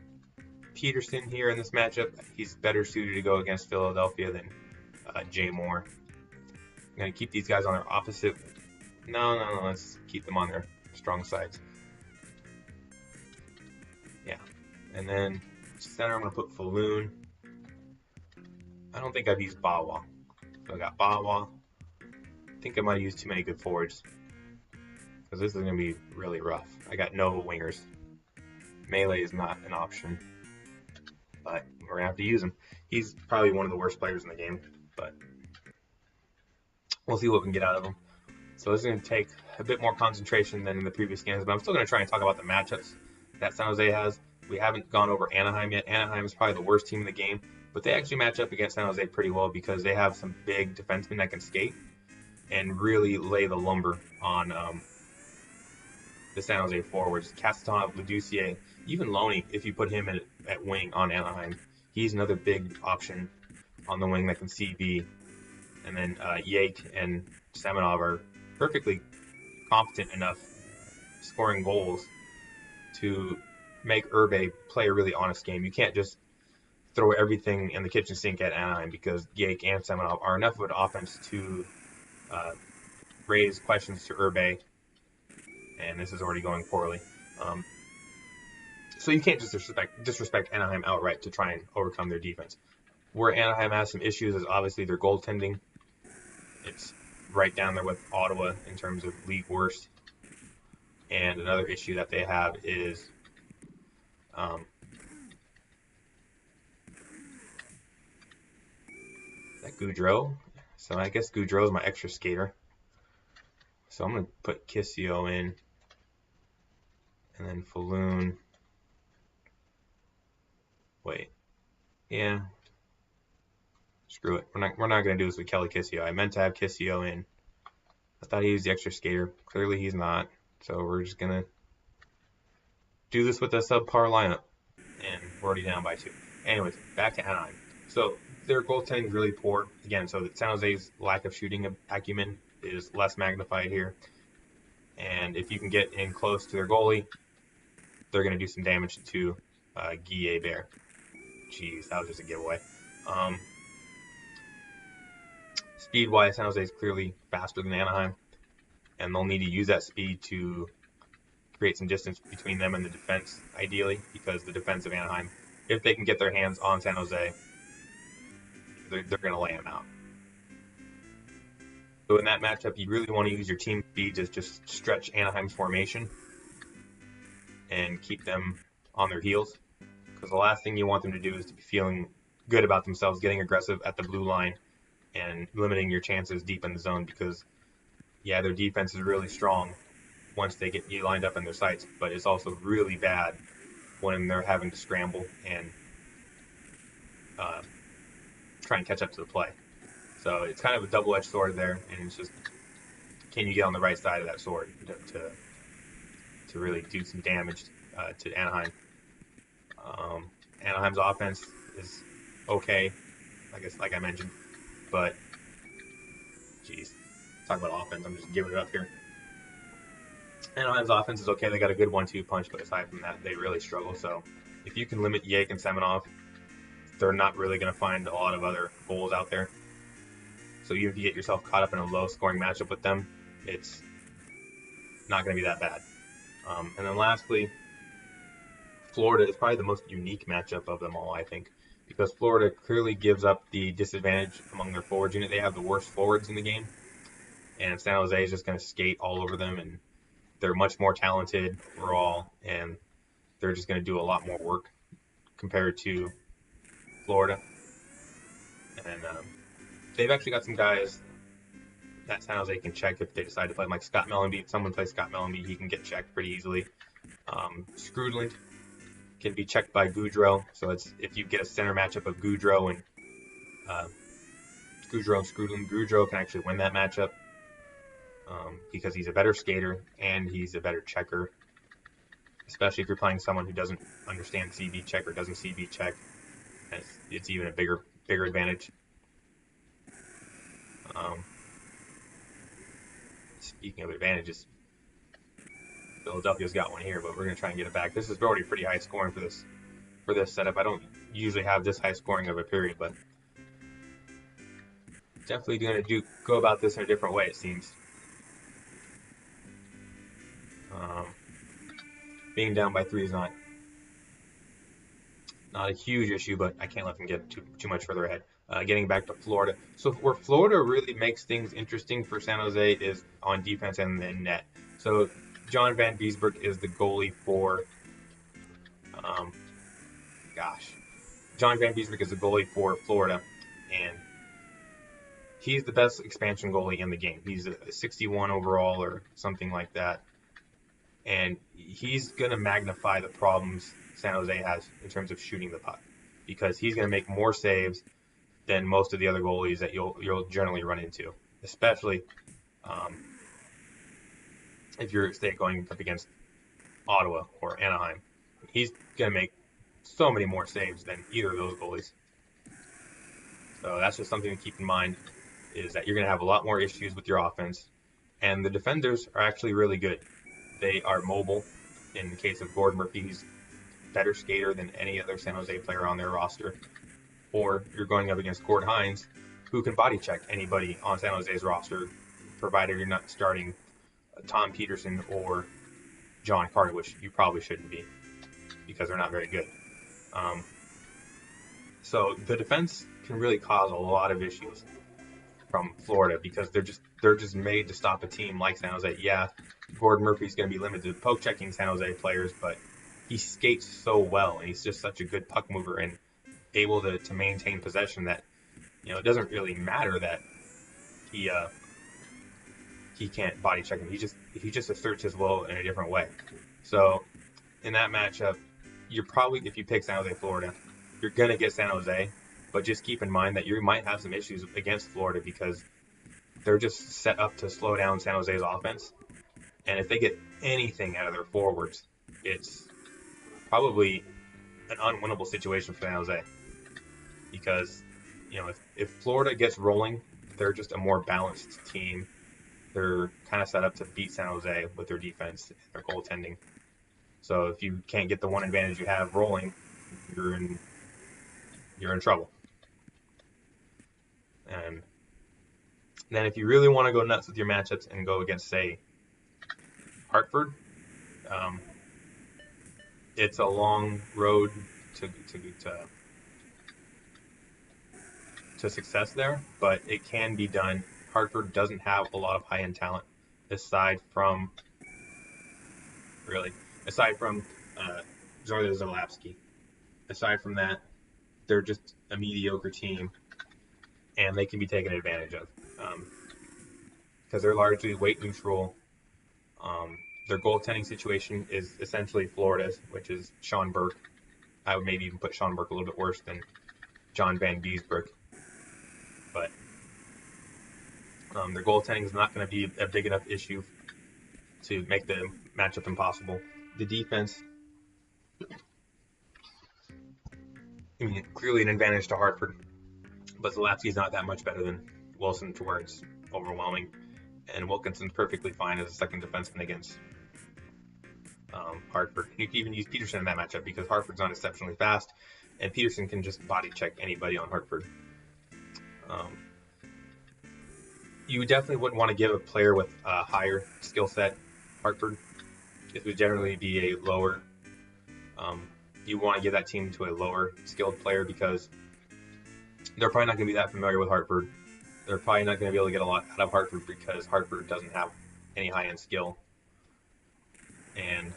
Peterson here in this matchup. He's better suited to go against Philadelphia than Jay Moore. I'm going to keep these guys on their opposite. No, let's keep them on their strong sides. Yeah. And then center, I'm going to put Falloon. I don't think I've used Bawa. So I got Bawa. I think I might have used too many good forwards, because this is going to be really rough. I got no wingers. Melee is not an option, but we're going to have to use him. He's probably one of the worst players in the game, but we'll see what we can get out of him. So this is going to take a bit more concentration than in the previous games, but I'm still going to try and talk about the matchups that San Jose has. We haven't gone over Anaheim yet. Anaheim is probably the worst team in the game, but they actually match up against San Jose pretty well because they have some big defensemen that can skate and really lay the lumber on the San Jose forwards. Kastanov, Leducier, even Loney, if you put him at wing on Anaheim, he's another big option on the wing that can CV. And then Yake and Semenov are perfectly competent enough scoring goals to make Irbe play a really honest game. You can't just throw everything in the kitchen sink at Anaheim because Yake and Semenov are enough of an offense to raise questions to Urbe, and this is already going poorly. So you can't just disrespect Anaheim outright to try and overcome their defense. Where Anaheim has some issues is obviously their goaltending. It's right down there with Ottawa in terms of league worst. And another issue that they have is that Goudreau. So I guess Goudreau is my extra skater. So I'm going to put Kissio in. And then Falloon. Wait. Yeah. Screw it. We're not going to do this with Kelly Kissio. I meant to have Kissio in. I thought he was the extra skater. Clearly he's not. So we're just going to do this with a subpar lineup. And we're already down by 2. Anyways, back to Anaheim. So their goaltending is really poor. Again, so San Jose's lack of shooting acumen is less magnified here. And if you can get in close to their goalie, they're going to do some damage to Guy Bear. Jeez, that was just a giveaway. Speed-wise, San Jose is clearly faster than Anaheim, and they'll need to use that speed to create some distance between them and the defense, ideally, because the defense of Anaheim, if they can get their hands on San Jose, they're going to lay them out. So in that matchup, you really want to use your team speed to just stretch Anaheim's formation and keep them on their heels, because the last thing you want them to do is to be feeling good about themselves, getting aggressive at the blue line, and limiting your chances deep in the zone, because, yeah, their defense is really strong once they get you lined up in their sights, but it's also really bad when they're having to scramble and try and catch up to the play. So it's kind of a double-edged sword there, and it's just, can you get on the right side of that sword to really do some damage to Anaheim? Anaheim's offense is okay, I guess, like I mentioned. But, geez, talk about offense, I'm just giving it up here. Anaheim's offense is okay. They got a good 1-2 punch, but aside from that, they really struggle. So if you can limit Yake and Semenov, they're not really going to find a lot of other goals out there. So even if you get yourself caught up in a low-scoring matchup with them, it's not going to be that bad. And then lastly, Florida is probably the most unique matchup of them all, I think, because Florida clearly gives up the disadvantage among their forwards unit. They have the worst forwards in the game, and San Jose is just going to skate all over them, and they're much more talented overall, and they're just going to do a lot more work compared to Florida. And they've actually got some guys that San Jose can check if they decide to play, like Scott Mellenby. If someone plays Scott Mellenby, he can get checked pretty easily. Skrudland can be checked by Goudreau. So it's if you get a center matchup of Goudreau and Skrudland, Goudreau can actually win that matchup because he's a better skater and he's a better checker. Especially if you're playing someone who doesn't understand CB check or doesn't CB check, it's even a bigger advantage. Speaking of advantages, Philadelphia's got one here, but we're going to try and get it back. This is already pretty high scoring for this setup. I don't usually have this high scoring of a period, but definitely going to go about this in a different way, it seems. Being down by 3 is not a huge issue, but I can't let them get too much further ahead. Getting back to Florida. So where Florida really makes things interesting for San Jose is on defense and then net. So John Van Biesbroek is the goalie for John Van Biesbroek is the goalie for Florida, and he's the best expansion goalie in the game. He's a 61 overall or something like that. And he's going to magnify the problems San Jose has in terms of shooting the puck, because he's going to make more saves than most of the other goalies that you'll generally run into, especially if you're, say, going up against Ottawa or Anaheim. He's going to make so many more saves than either of those goalies. So that's just something to keep in mind, is that you're going to have a lot more issues with your offense. And the defenders are actually really good. They are mobile. In the case of Gord Murphy, he's a better skater than any other San Jose player on their roster. or you're going up against Gord Hines, who can body check anybody on San Jose's roster, provided you're not starting Tom Peterson or John Carter, which you probably shouldn't be because they're not very good. So the defense can really cause a lot of issues from Florida because they're just made to stop a team like San Jose. Yeah, Gordon Murphy's going to be limited to poke checking San Jose players, but he skates so well and he's just such a good puck mover and able to maintain possession that it doesn't really matter that he can't body check him. He just asserts his will in a different way. So in that matchup, you're probably, if you pick San Jose, Florida, you're gonna get San Jose, but just keep in mind that you might have some issues against Florida because they're just set up to slow down San Jose's offense. And if they get anything out of their forwards, it's probably an unwinnable situation for San Jose. Because, if Florida gets rolling, they're just a more balanced team. They're kind of set up to beat San Jose with their defense and their goaltending. So if you can't get the one advantage you have rolling, you're in trouble. And then if you really want to go nuts with your matchups and go against, say, Hartford, it's a long road to success there, but it can be done. Hartford doesn't have a lot of high-end talent aside from Zorya Zalapsky. Aside from that, they're just a mediocre team, and they can be taken advantage of because they're largely weight neutral. Their goaltending situation is essentially Florida's, which is Sean Burke. I would maybe even put Sean Burke a little bit worse than John Van Biesbroek. But their goaltending is not going to be a big enough issue to make the matchup impossible. The defense, clearly an advantage to Hartford, but Zalapsky's not that much better than Wilson to where it's overwhelming. And Wilkinson's perfectly fine as a second defenseman against Hartford. You can even use Peterson in that matchup because Hartford's not exceptionally fast, and Peterson can just body check anybody on Hartford. You definitely wouldn't want to give a player with a higher skill set Hartford. It would generally be a lower. You want to give that team to a lower skilled player because they're probably not going to be that familiar with Hartford. They're probably not going to be able to get a lot out of Hartford because Hartford doesn't have any high-end skill. And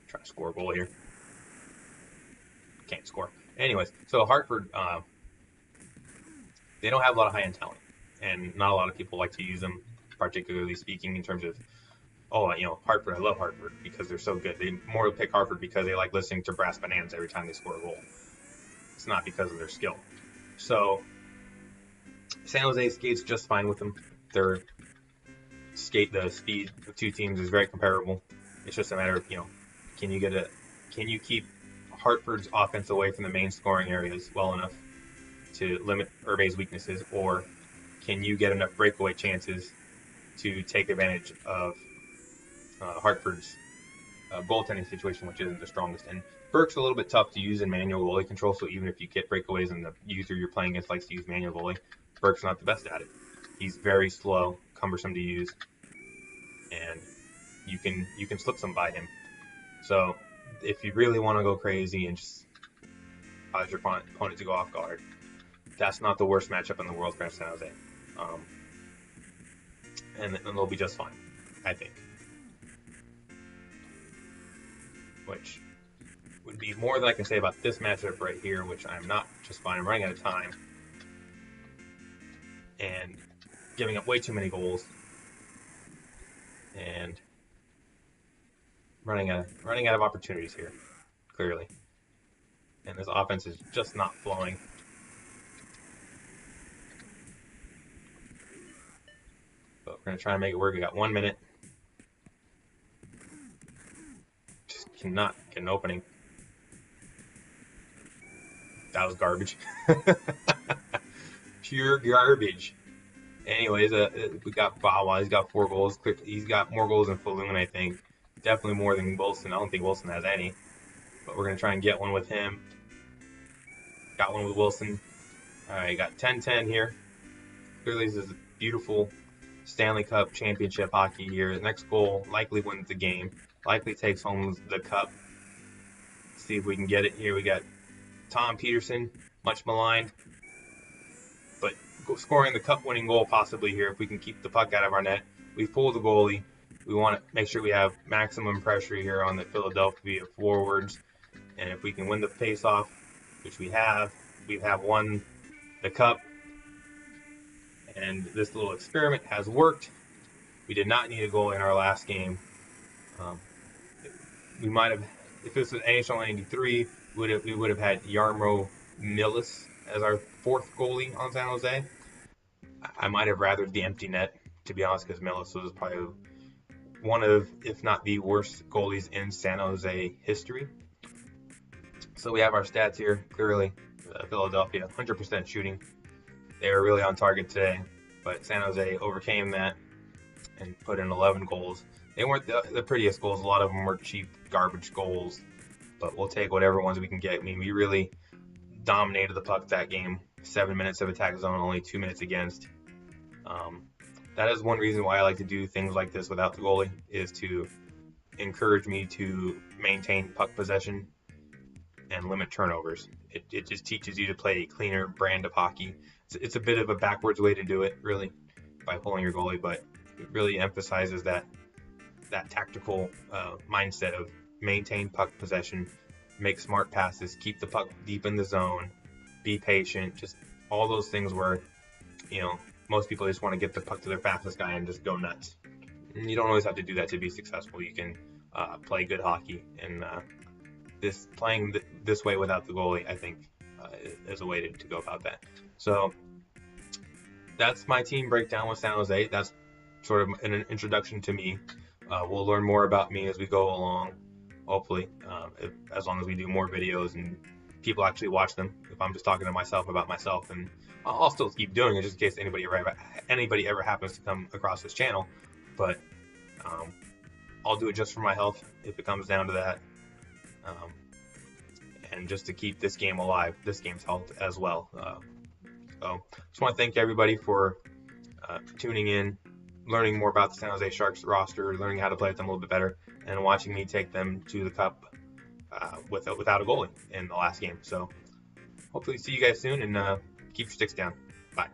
trying to score a goal here. Can't score. Anyways, so Hartford, they don't have a lot of high-end talent, and not a lot of people like to use them, particularly speaking in terms of, Hartford, I love Hartford because they're so good. They more pick Hartford because they like listening to Brass Bananas every time they score a goal. It's not because of their skill. So San Jose skates just fine with them. The speed of two teams is very comparable. It's just a matter of, can you keep Hartford's offense away from the main scoring areas well enough to limit Hervé's weaknesses, or can you get enough breakaway chances to take advantage of Hartford's goaltending situation, which isn't the strongest? And Burke's a little bit tough to use in manual goalie control, so even if you get breakaways and the user you're playing against likes to use manual goalie, Burke's not the best at it. He's very slow, cumbersome to use, and you can slip some by him. So if you really want to go crazy and just cause your opponent to go off guard, that's not the worst matchup in the world for San Jose. And they'll be just fine, I think. Which would be more than I can say about this matchup right here, which I'm not just fine. I'm running out of time and giving up way too many goals and running out of opportunities here, clearly. And this offense is just not flowing. But we're going to try and make it work. We got 1 minute. Just cannot get an opening. That was garbage. Pure garbage. Anyways, we got Bawa. He's got 4 goals. He's got more goals than Falloon, I think. Definitely more than Wilson. I don't think Wilson has any, but we're gonna try and get one with him. Got one with Wilson. All right, got 10-10 here. Clearly, this is a beautiful Stanley Cup championship hockey here. The next goal likely wins the game. Likely takes home the cup. Let's see if we can get it here. We got Tom Peterson, much maligned, but scoring the cup-winning goal possibly here if we can keep the puck out of our net. We pull the goalie. We want to make sure we have maximum pressure here on the Philadelphia forwards, and if we can win the face-off, which we have won the cup. And this little experiment has worked. We did not need a goal in our last game. We might have, if this was NHL 93, we would have had Jarmo Millis as our 4th goalie on San Jose. I might have rathered the empty net, to be honest, because Millis was probably one of, if not the worst goalies in San Jose history. So we have our stats here. Clearly, Philadelphia, 100% shooting. They were really on target today, but San Jose overcame that and put in 11 goals. They weren't the prettiest goals. A lot of them were cheap, garbage goals, but we'll take whatever ones we can get. I mean, we really dominated the puck that game. 7 minutes of attack zone, only 2 minutes against. That is one reason why I like to do things like this without the goalie, is to encourage me to maintain puck possession and limit turnovers. It just teaches you to play a cleaner brand of hockey. It's a bit of a backwards way to do it, really, by pulling your goalie, but it really emphasizes that tactical mindset of maintain puck possession, make smart passes, keep the puck deep in the zone, be patient, just all those things where, most people just want to get the puck to their fastest guy and just go nuts. And you don't always have to do that to be successful. You can play good hockey, and playing this way without the goalie, I think, is a way to go about that. So that's my team breakdown with San Jose. That's sort of an introduction to me. We'll learn more about me as we go along, hopefully, as long as we do more videos and people actually watch them. If I'm just talking to myself about myself, and I'll still keep doing it just in case anybody ever happens to come across this channel. But I'll do it just for my health if it comes down to that, and just to keep this game alive, this game's health as well. So just want to thank everybody for tuning in, learning more about the San Jose Sharks roster, learning how to play with them a little bit better, and watching me take them to the cup without a goalie in the last game. So hopefully see you guys soon, and keep your sticks down. Bye.